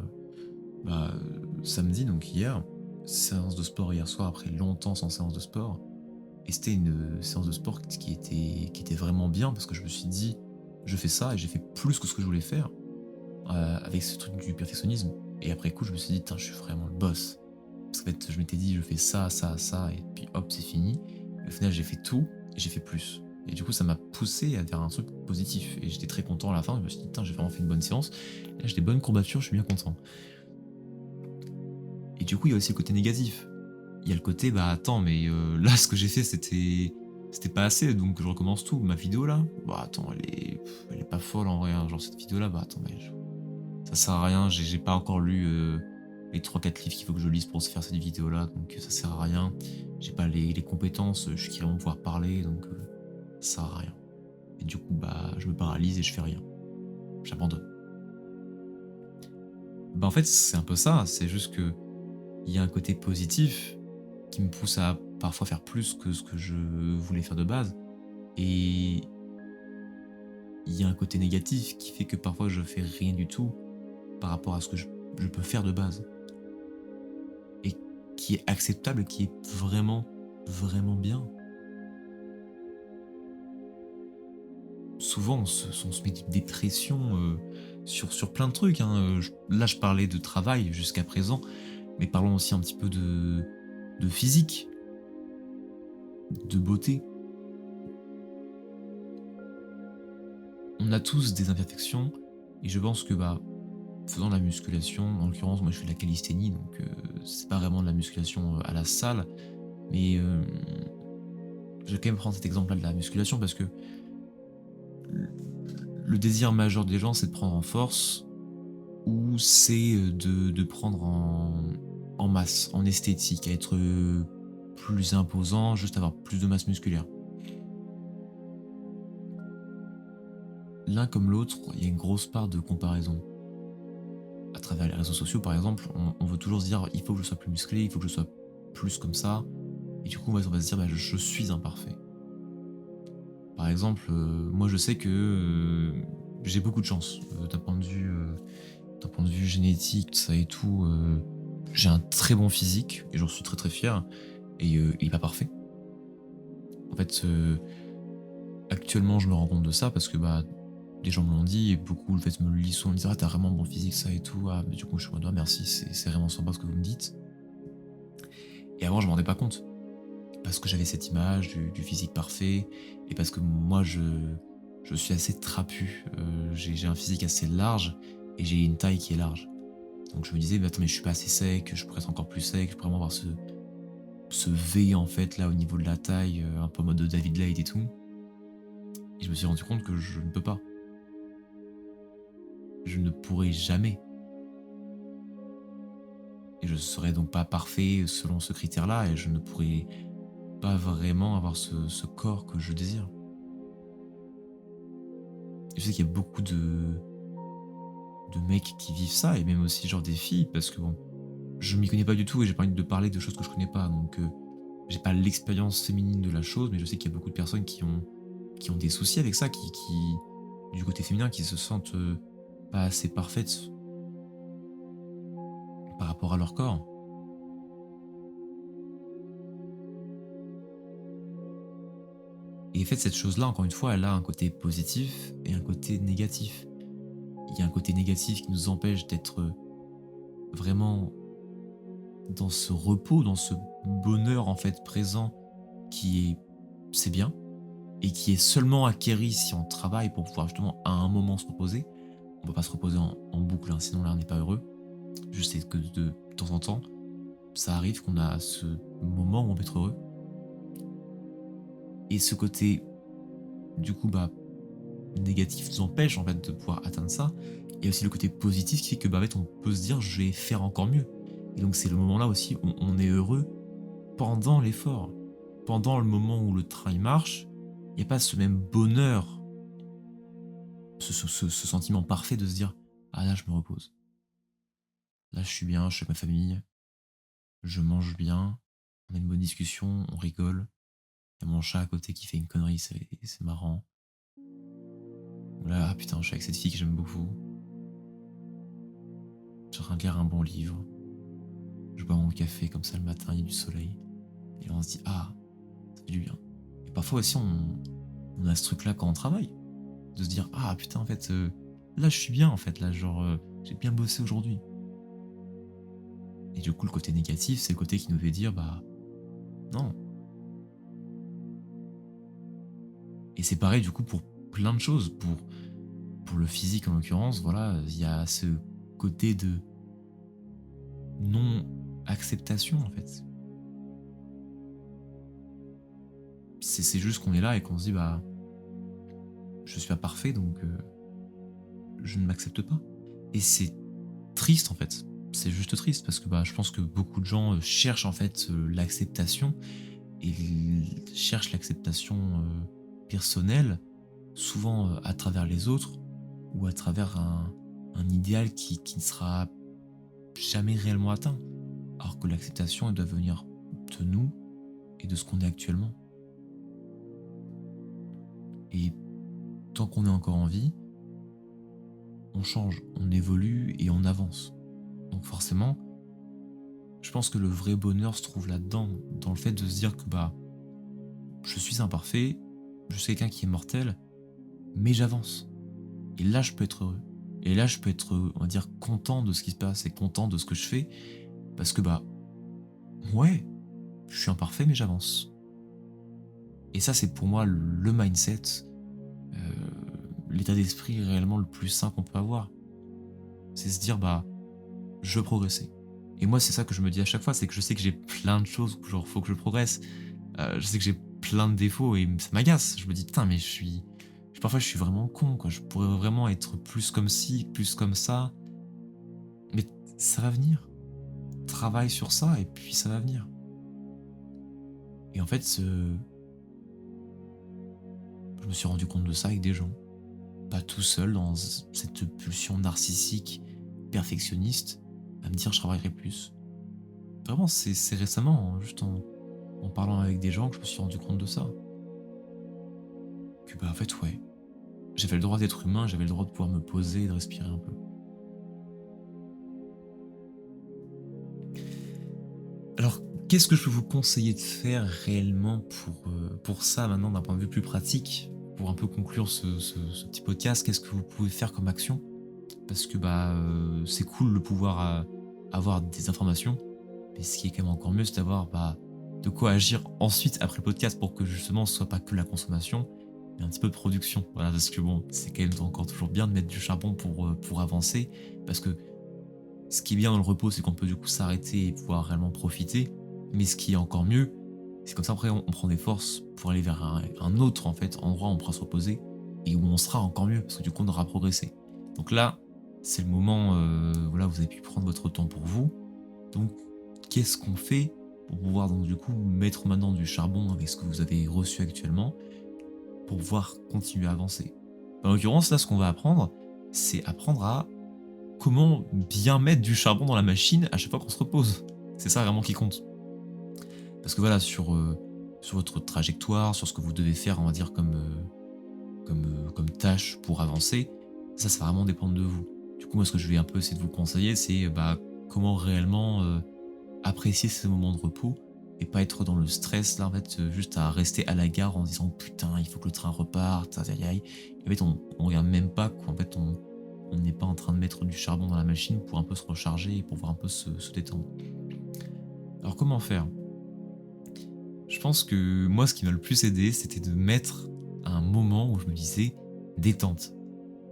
samedi, donc hier, séance de sport hier soir après longtemps sans séance de sport. Et c'était une séance de sport qui était vraiment bien parce que je me suis dit, je fais ça et j'ai fait plus que ce que je voulais faire avec ce truc du perfectionnisme. Et après coup, je me suis dit, je suis vraiment le boss. Parce qu'en fait, je m'étais dit, je fais ça, ça, ça, et puis hop, c'est fini. Et au final, j'ai fait tout et j'ai fait plus. Et du coup, ça m'a poussé à faire un truc positif. Et j'étais très content à la fin. Je me suis dit, j'ai vraiment fait une bonne séance. Et là, j'ai des bonnes courbatures, je suis bien content. Et du coup, il y a aussi le côté négatif. Il y a le côté, attends, mais là, ce que j'ai fait, c'était pas assez, donc je recommence tout. Ma vidéo là, attends, elle est pas folle en vrai. Hein. Genre, cette vidéo là, attends, mais ça sert à rien. J'ai pas encore lu les 3-4 livres qu'il faut que je lise pour se faire cette vidéo là, donc ça sert à rien. J'ai pas les compétences, je suis qui vont pouvoir parler, donc ça sert à rien. Et du coup, je me paralyse et je fais rien. J'abandonne. En fait, c'est un peu ça, c'est juste que il y a un côté positif qui me pousse à parfois faire plus que ce que je voulais faire de base. Et il y a un côté négatif qui fait que parfois je fais rien du tout par rapport à ce que je peux faire de base. Et qui est acceptable et qui est vraiment, vraiment bien. Souvent, on se met des pressions sur plein de trucs. Hein. Là, je parlais de travail jusqu'à présent, mais parlons aussi un petit peu de physique, de beauté. On a tous des imperfections, et je pense que faisant de la musculation, en l'occurrence moi je fais de la calisthénie, donc c'est pas vraiment de la musculation à la salle, mais je vais quand même prendre cet exemple-là de la musculation parce que le désir majeur des gens c'est de prendre en force ou c'est de prendre en masse, en esthétique, à être plus imposant, juste avoir plus de masse musculaire. L'un comme l'autre, il y a une grosse part de comparaison. À travers les réseaux sociaux, par exemple, on veut toujours se dire il faut que je sois plus musclé, il faut que je sois plus comme ça. Et du coup, on va se dire je suis imparfait. Par exemple, moi je sais que j'ai beaucoup de chance d'un point de vue génétique, tout ça et tout. J'ai un très bon physique et j'en suis très très fier. Et il est pas parfait. En fait, actuellement, je me rends compte de ça parce que bah, des gens me l'ont dit et beaucoup en fait, me le disent souvent, me disent «Ah, t'as vraiment un bon physique, ça et tout». Ah, mais du coup, je suis en mode «Ah, merci, c'est vraiment sympa ce que vous me dites». Et avant, je m'en rendais pas compte parce que j'avais cette image du physique parfait et parce que moi, je suis assez trapu. J'ai un physique assez large et j'ai une taille qui est large. Donc je me disais, mais attends, mais je suis pas assez sec, je pourrais être encore plus sec, je pourrais vraiment avoir ce V en fait là au niveau de la taille, un peu en mode de David Light et tout. Et je me suis rendu compte que je ne peux pas. Je ne pourrai jamais. Et je serai donc pas parfait selon ce critère-là et je ne pourrai pas vraiment avoir ce corps que je désire. Et je sais qu'il y a beaucoup de mecs qui vivent ça et même aussi genre des filles parce que bon, je m'y connais pas du tout et j'ai pas envie de parler de choses que je connais pas. Donc j'ai pas l'expérience féminine de la chose, mais je sais qu'il y a beaucoup de personnes qui ont des soucis avec ça, du côté féminin, qui se sentent pas assez parfaites par rapport à leur corps. Et en fait, cette chose-là, encore une fois, elle a un côté positif et un côté négatif. Il y a un côté négatif qui nous empêche d'être vraiment dans ce repos, dans ce bonheur en fait présent qui est c'est bien et qui est seulement acquéri si on travaille pour pouvoir justement à un moment se reposer. On peut pas se reposer en boucle, hein, sinon là on n'est pas heureux. Je sais que de temps en temps, ça arrive qu'on a ce moment où on peut être heureux. Et ce côté, du coup, bah, négatif nous empêche en fait de pouvoir atteindre ça. Et aussi le côté positif qui fait que bah, en fait, on peut se dire je vais faire encore mieux. Et donc c'est le moment là aussi où on est heureux pendant l'effort. Pendant le moment où le travail marche, il n'y a pas ce même bonheur, ce sentiment parfait de se dire ah là je me repose. Là je suis bien, je suis avec ma famille, je mange bien, on a une bonne discussion, on rigole. Il y a mon chat à côté qui fait une connerie, c'est marrant. Là, ah putain, je suis avec cette fille que j'aime beaucoup. Je suis en train de lire un bon livre. Je bois mon café comme ça le matin, il y a du soleil. Et là, on se dit, ah, ça fait du bien. Et parfois aussi, on a ce truc-là quand on travaille. De se dire, ah putain, en fait, là, je suis bien, en fait. Là, genre, j'ai bien bossé aujourd'hui. Et du coup, le côté négatif, c'est le côté qui nous fait dire, bah, non. Et c'est pareil, du coup, pour plein de choses. Pour le physique, en l'occurrence, voilà, il y a ce côté de non-acceptation, en fait. C'est juste qu'on est là et qu'on se dit, bah, je suis pas parfait, donc je ne m'accepte pas. Et c'est triste, en fait. C'est juste triste parce que bah, je pense que beaucoup de gens cherchent en fait l'acceptation et cherchent l'acceptation personnelle, souvent à travers les autres ou à travers un idéal qui ne sera jamais réellement atteint. Alors que l'acceptation, elle doit venir de nous et de ce qu'on est actuellement. Et tant qu'on est encore en vie, on change, on évolue et on avance. Donc forcément, je pense que le vrai bonheur se trouve là-dedans, dans le fait de se dire que bah, je suis imparfait, je suis quelqu'un qui est mortel, mais j'avance. Et là, je peux être heureux. Et là, je peux être, on va dire, content de ce qui se passe et content de ce que je fais, parce que bah, ouais, je suis imparfait, mais j'avance. Et ça, c'est pour moi le mindset, l'état d'esprit réellement le plus sain qu'on peut avoir. C'est se dire, bah, je veux progresser. Et moi, c'est ça que je me dis à chaque fois, c'est que je sais que j'ai plein de choses où genre faut que je progresse. Je sais que j'ai plein de défauts et ça m'agace. Je me dis putain, mais parfois je suis vraiment con quoi. Je pourrais vraiment être plus comme ci, plus comme ça. Mais ça va venir. Travaille sur ça et puis ça va venir. Et en fait, je me suis rendu compte de ça avec des gens. Pas tout seul dans cette pulsion narcissique, perfectionniste, à me dire je travaillerai plus. Vraiment, c'est récemment, hein, juste en parlant avec des gens que je me suis rendu compte de ça. que, bah, en fait, ouais, j'avais le droit d'être humain, j'avais le droit de pouvoir me poser et de respirer un peu. Alors, qu'est-ce que je peux vous conseiller de faire réellement pour ça maintenant d'un point de vue plus pratique? Pour un peu conclure ce petit podcast, qu'est-ce que vous pouvez faire comme action? Parce que, bah, c'est cool de pouvoir, avoir des informations, mais ce qui est quand même encore mieux, c'est d'avoir, bah, de quoi agir ensuite après le podcast pour que justement ce soit pas que la consommation, mais un petit peu de production. Voilà, parce que bon, c'est quand même encore toujours bien de mettre du charbon pour avancer, parce que ce qui est bien dans le repos, c'est qu'on peut du coup s'arrêter et pouvoir réellement profiter, mais ce qui est encore mieux, c'est comme ça après on prend des forces pour aller vers un autre en fait endroit où on pourra se reposer et où on sera encore mieux parce que du coup on aura progressé. Donc là, c'est le moment, voilà, vous avez pu prendre votre temps pour vous. Donc qu'est-ce qu'on fait pour pouvoir donc du coup mettre maintenant du charbon avec ce que vous avez reçu actuellement pour pouvoir continuer à avancer? En l'occurrence, là, ce qu'on va apprendre, c'est apprendre à comment bien mettre du charbon dans la machine à chaque fois qu'on se repose. C'est ça vraiment qui compte. Parce que voilà, sur votre trajectoire, sur ce que vous devez faire, on va dire comme tâche pour avancer, ça va vraiment dépendre de vous. Du coup, moi, ce que je vais un peu essayer de vous conseiller, c'est, bah, comment réellement, apprécier ces moments de repos et pas être dans le stress là, en fait, juste à rester à la gare en se disant: «Putain, il faut que le train reparte, aïe aïe aïe». Et en fait, on regarde même pas qu'en fait, on n'est pas en train de mettre du charbon dans la machine pour un peu se recharger et pour pouvoir un peu se détendre. Alors comment faire? Je pense que moi, ce qui m'a le plus aidé, c'était de mettre un moment où je me disais: «Détente».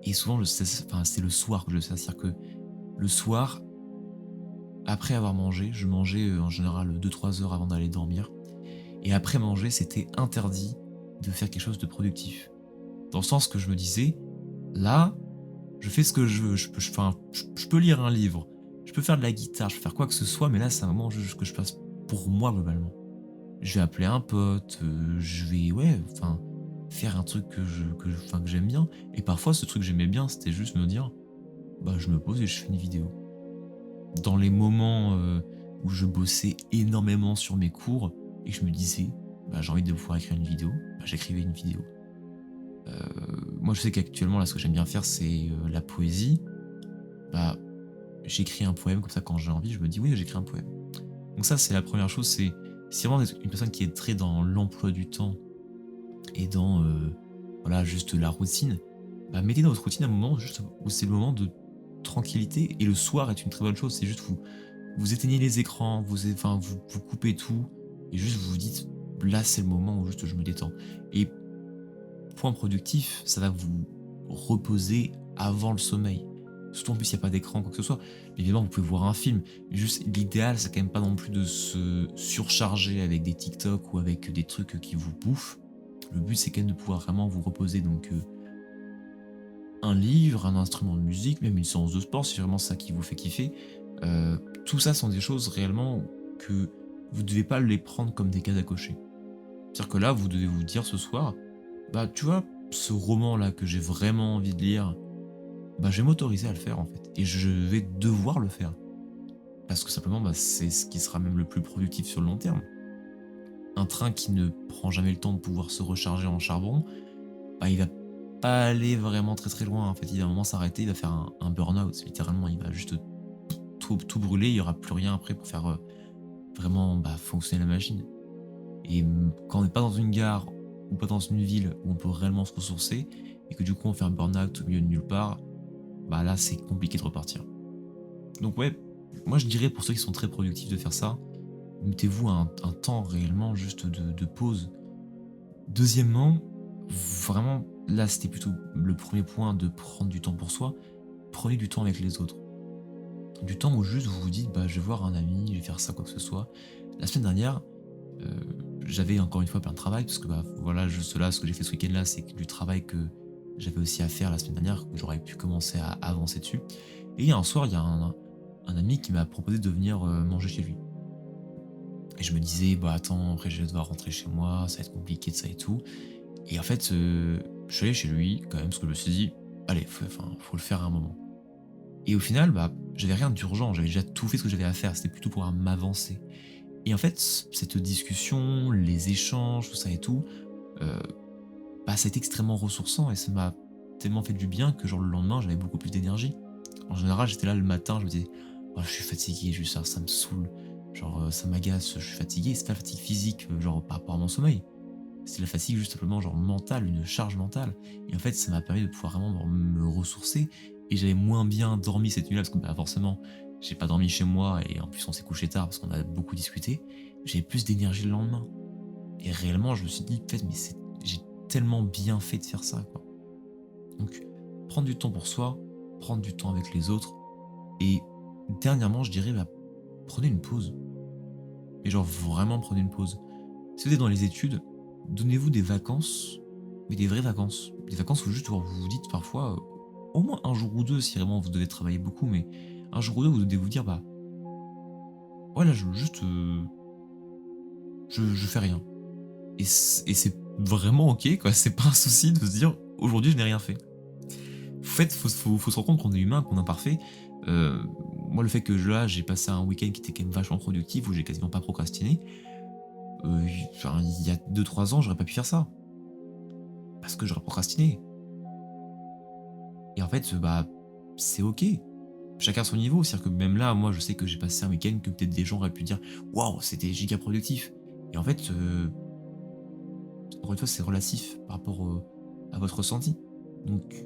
Et souvent, c'est le soir que je le fais. C'est-à-dire que le soir, après avoir mangé, je mangeais, en général 2 3 heures avant d'aller dormir et après manger, c'était interdit de faire quelque chose de productif. Dans le sens que je me disais: «Là, je fais ce que je veux, je peux lire un livre, je peux faire de la guitare, je peux faire quoi que ce soit, mais là, c'est un moment juste que je passe pour moi globalement. Je vais appeler un pote, je vais ouais, enfin, faire un truc que j'aime bien et parfois ce truc que j'aimais bien, c'était juste me dire: «Bah, je me pose et je fais une vidéo». Dans les moments, où je bossais énormément sur mes cours et que je me disais: «Bah, j'ai envie de pouvoir écrire une vidéo», bah, j'écrivais une vidéo. Moi, je sais qu'actuellement, là, ce que j'aime bien faire, c'est, la poésie. Bah, j'écris un poème comme ça quand j'ai envie, je me dis: «Oui, j'écris un poème». Donc ça, c'est la première chose, c'est si vraiment d'être une personne qui est très dans l'emploi du temps et dans, voilà, juste la routine, bah, mettez dans votre routine un moment juste où c'est le moment de tranquillité et le soir est une très bonne chose. C'est juste vous éteignez les écrans, vous coupez tout et juste vous vous dites: «Là, c'est le moment où juste je me détends» et point productif, ça va vous reposer avant le sommeil. Surtout en plus, il y a pas d'écran, quoi que ce soit. Évidemment, vous pouvez voir un film. Juste, l'idéal, c'est quand même pas non plus de se surcharger avec des TikTok ou avec des trucs qui vous bouffent. Le but, c'est quand même de pouvoir vraiment vous reposer. Donc, un livre, un instrument de musique, même une séance de sport, si c'est vraiment ça qui vous fait kiffer. Tout ça sont des choses réellement que vous devez pas les prendre comme des cases à cocher. C'est-à-dire que là, vous devez vous dire ce soir: «Bah, tu vois, ce roman-là que j'ai vraiment envie de lire, bah, je vais m'autoriser à le faire, en fait et je vais devoir le faire». Parce que simplement, bah, c'est ce qui sera même le plus productif sur le long terme. Un train qui ne prend jamais le temps de pouvoir se recharger en charbon, bah, il va pas aller vraiment très, très loin, en fait. Il va à un moment s'arrêter, il va faire un burn-out, littéralement. Il va juste tout brûler, il y aura plus rien après pour faire, vraiment, bah, fonctionner la machine et quand on n'est pas dans une gare ou pas dans une ville où on peut réellement se ressourcer et que du coup on fait un burn-out au milieu de nulle part, bah, là, c'est compliqué de repartir. Donc ouais, moi je dirais pour ceux qui sont très productifs de faire ça, mettez-vous un temps réellement juste de pause. Deuxièmement, vraiment, là c'était plutôt le premier point de prendre du temps pour soi, prenez du temps avec les autres. Du temps où juste vous vous dites: «Bah, je vais voir un ami, je vais faire ça, quoi que ce soit». La semaine dernière, j'avais encore une fois plein de travail parce que, bah, voilà, juste là, ce que j'ai fait ce week-end-là, c'est que du travail que j'avais aussi à faire la semaine dernière, que j'aurais pu commencer à avancer dessus et un soir, il y a un ami qui m'a proposé de venir, manger chez lui et je me disais: «Bah, attends, après je vais devoir rentrer chez moi, ça va être compliqué de ça et tout» et en fait, je suis allé chez lui quand même parce que je me suis dit: «Allez, faut le faire à un moment» et au final, bah, j'avais rien d'urgent, j'avais déjà tout fait ce que j'avais à faire, c'était plutôt pour m'avancer et en fait, cette discussion, les échanges, tout ça et tout, heu, bah, ça a été extrêmement ressourçant et ça m'a tellement fait du bien que genre le lendemain, j'avais beaucoup plus d'énergie. En général, j'étais là le matin, je me disais: «Oh, je suis fatigué, juste ça me saoule, genre, ça m'agace, je suis fatigué». C'est pas la fatigue physique, genre par rapport à mon sommeil. C'est la fatigue juste simplement genre mentale, une charge mentale et en fait, ça m'a permis de pouvoir vraiment me ressourcer et j'avais moins bien dormi cette nuit-là parce que, bah, forcément, j'ai pas dormi chez moi et en plus on s'est couché tard parce qu'on a beaucoup discuté. J'avais plus d'énergie le lendemain et réellement, je me suis dit: «En fait, mais j'ai tellement bien fait de faire ça, quoi». Donc prendre du temps pour soi, prendre du temps avec les autres et dernièrement, je dirais, bah, prenez une pause. Mais genre vraiment prenez une pause. Si vous êtes dans les études, donnez-vous des vacances, mais des vraies vacances. Des vacances où juste vous vous dites parfois, au moins un jour ou 2 si vraiment vous devez travailler beaucoup, mais un jour ou 2 vous devez vous dire: «Bah, voilà, je juste, je fais rien» et c'est vraiment OK quoi, c'est pas un souci de se dire: «Aujourd'hui je n'ai rien fait». En fait, faut se rendre compte qu'on est humain, qu'on est imparfait. Heu, Moi le fait que là, j'ai passé un week-end qui était quand même vachement productif, où j'ai quasiment pas procrastiné, enfin il y a 2 3 ans, j'aurais pas pu faire ça. Parce que j'aurais procrastiné et en fait, bah, c'est OK. Chacun son niveau, c'est-à-dire que même là, moi, je sais que j'ai passé un week-end que peut-être des gens auraient pu dire: «Waouh, c'était giga productif» et en fait, encore une fois, c'est relatif par rapport, à votre ressenti. Donc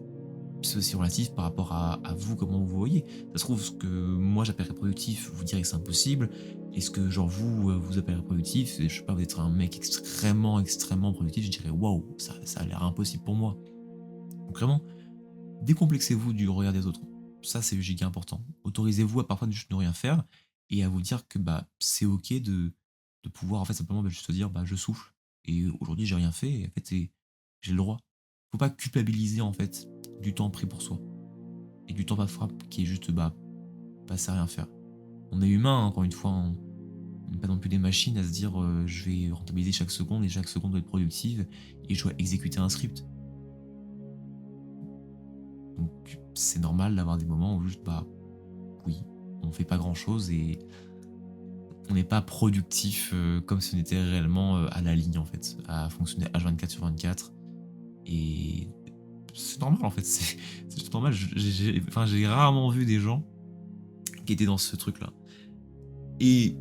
c'est aussi relatif par rapport à vous, comment vous voyez. Ça se trouve, ce que moi j'appellerais productif, vous direz que c'est impossible et ce que genre vous, vous appellerez productif, c'est je sais pas, vous êtes un mec extrêmement, extrêmement productif, je dirais: «Waouh, ça a l'air impossible pour moi». Donc vraiment, décomplexez-vous du regard des autres. Ça, c'est giga important. Autorisez-vous à parfois juste ne rien faire et à vous dire que, bah, c'est OK de pouvoir, en fait, simplement, bah, juste se dire: «Bah, je souffle et aujourd'hui, j'ai rien fait et en fait, j'ai le droit». Faut pas culpabiliser, en fait, du temps pris pour soi et du temps parfois qui est juste, bah, passer à rien faire. On est humain, hein, encore une fois, on n'est pas non plus des machines à se dire, «Je vais rentabiliser chaque seconde et chaque seconde doit être productive et je dois exécuter un script». Donc c'est normal d'avoir des moments où juste, bah, oui, on fait pas grand-chose et on n'est pas productif, comme si on était réellement, à la ligne, en fait, à fonctionner H24/24 et c'est normal, en fait, c'est juste normal. J'ai rarement vu des gens qui étaient dans ce truc-là et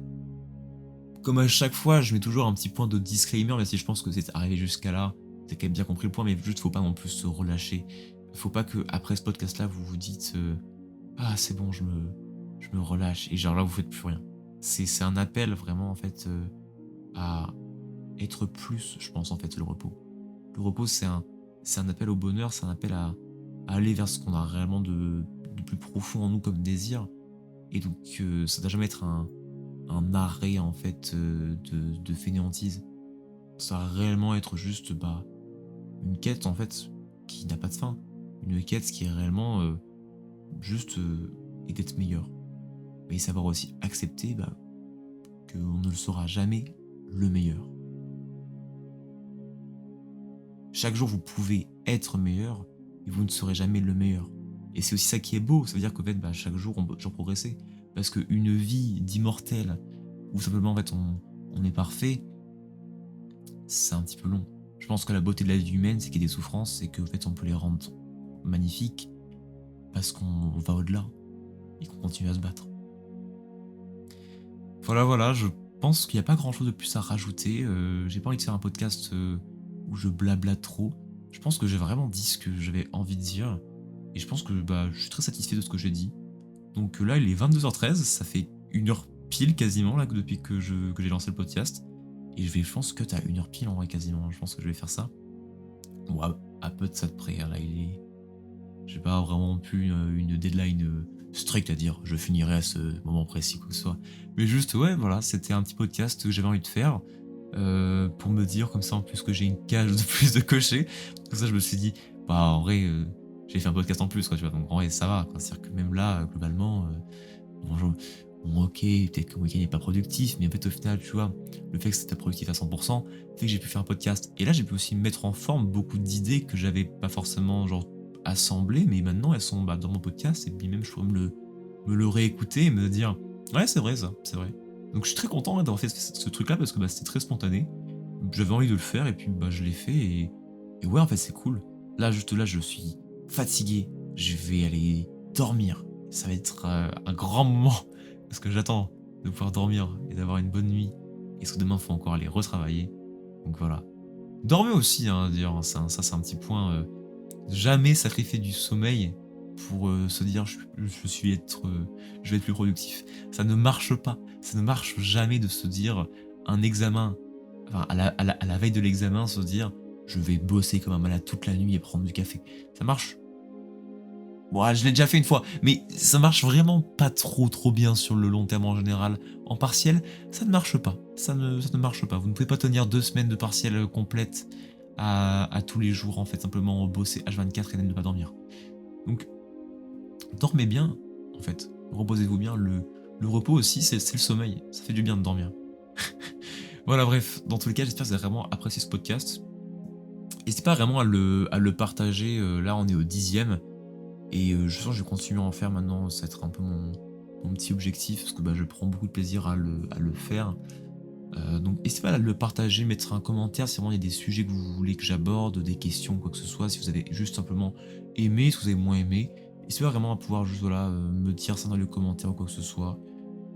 comme à chaque fois, je mets toujours un petit point de disclaimer, même si je pense que c'est arrivé jusqu'à là, tu quand même bien compris le point, mais juste faut pas non plus se relâcher. Faut pas que après ce podcast-là, vous vous dites, «Ah c'est bon, je me relâche» et genre là, vous faites plus rien. C'est un appel vraiment en fait, à être plus, je pense en fait, le repos. Le repos, c'est un appel au bonheur, c'est un appel à aller vers ce qu'on a réellement de plus profond en nous comme désir et donc ça doit jamais être un arrêt en fait, de fainéantise. Ça va réellement être juste, bah, une quête en fait qui n'a pas de fin. Une quête qui est réellement, juste, et d'être meilleur. Et savoir aussi accepter, bah, qu'on ne le sera jamais le meilleur. Chaque jour, vous pouvez être meilleur, et vous ne serez jamais le meilleur. Et c'est aussi ça qui est beau, ça veut dire qu'en fait, bah, chaque jour, on peut toujours progresser. Parce qu'une vie d'immortel, où simplement en fait on est parfait, c'est un petit peu long. Je pense que la beauté de la vie humaine, c'est qu'il y a des souffrances, et qu'en fait on peut les rendre magnifiques, parce qu'on va au-delà, et qu'on continue à se battre. Voilà, voilà, je pense qu'il n'y a pas grand chose de plus à rajouter. J'ai pas envie de faire un podcast où je blablate trop. Je pense que j'ai vraiment dit ce que j'avais envie de dire. Et je pense que bah, je suis très satisfait de ce que j'ai dit. Donc là, il est 22h13, ça fait 1 heure pile quasiment là, depuis que j'ai lancé le podcast. Et je pense que t'as 1 heure pile en vrai quasiment. Je pense que je vais faire ça. Bon, à peu de ça de près. Hein, là, j'ai pas vraiment plus une deadline stricte à dire. Je finirai à ce moment précis, quoi que ce soit. Mais juste, ouais, voilà, c'était un petit podcast que j'avais envie de faire. Pour me dire comme ça en plus que j'ai une cage de plus de cocher. Tout ça, je me suis dit, bah en vrai, j'ai fait un podcast en plus, quoi, tu vois. Donc en vrai, ça va. Quoi. C'est-à-dire que même là, globalement, bon, bon, ok, peut-être que mon week-end n'est pas productif, mais en fait, au final, tu vois, le fait que c'était productif à 100% fait que j'ai pu faire un podcast. Et là, j'ai pu aussi mettre en forme beaucoup d'idées que j'avais pas forcément, genre, assemblées, mais maintenant, elles sont bah, dans mon podcast, et puis même, je pourrais me le réécouter et me dire, ouais, c'est vrai, ça, c'est vrai. Donc, je suis très content d'avoir fait ce truc-là parce que bah, c'était très spontané. J'avais envie de le faire, et puis bah, je l'ai fait, Et ouais, en fait, c'est cool. Là, juste là, je suis fatigué. Je vais aller dormir. Ça va être un grand moment parce que j'attends de pouvoir dormir et d'avoir une bonne nuit. Et parce que demain, il faut encore aller retravailler. Donc voilà. Dormez aussi, hein, d'ailleurs, hein, ça c'est un petit point. Jamais sacrifier du sommeil pour se dire je vais être plus productif. Ça ne marche pas. Ça ne marche jamais de se dire un examen, enfin à la veille de l'examen, se dire je vais bosser comme un malade toute la nuit et prendre du café. Ça marche. Bon, je l'ai déjà fait une fois, mais ça marche vraiment pas trop bien sur le long terme en général. En partiel, ça ne marche pas. Ça ne marche pas. Vous ne pouvez pas tenir 2 semaines de partiel complète à tous les jours, en fait, simplement bosser H24 et ne pas dormir. Donc, dormez bien, en fait. Reposez-vous bien. Le repos aussi, c'est le sommeil. Ça fait du bien de dormir. Voilà, bref. Dans tous les cas, j'espère que vous avez vraiment apprécié ce podcast. N'hésitez pas vraiment à le partager. Là, on est au 10e. Et je sens que je vais continuer à en faire maintenant. Ça va être un peu mon petit objectif. Parce que je prends beaucoup de plaisir à le faire. Donc n'hésitez pas à le partager, mettre un commentaire si vraiment il y a des sujets que vous voulez que j'aborde, des questions, quoi que ce soit, si vous avez juste simplement aimé, si vous avez moins aimé. N'hésitez pas vraiment à pouvoir juste me dire ça dans les commentaires ou quoi que ce soit.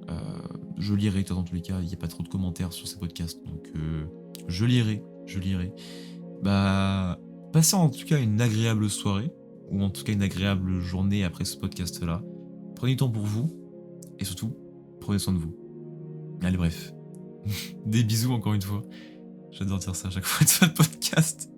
Euh, je lirai, toi, dans tous les cas, il n'y a pas trop de commentaires sur ces podcasts, donc je lirai, je lirai. Passez en tout cas une agréable soirée, ou en tout cas une agréable journée après ce podcast-là. Prenez du temps pour vous, et surtout, prenez soin de vous. Allez, bref. Des bisous encore une fois. J'adore dire ça à chaque fois de ce podcast.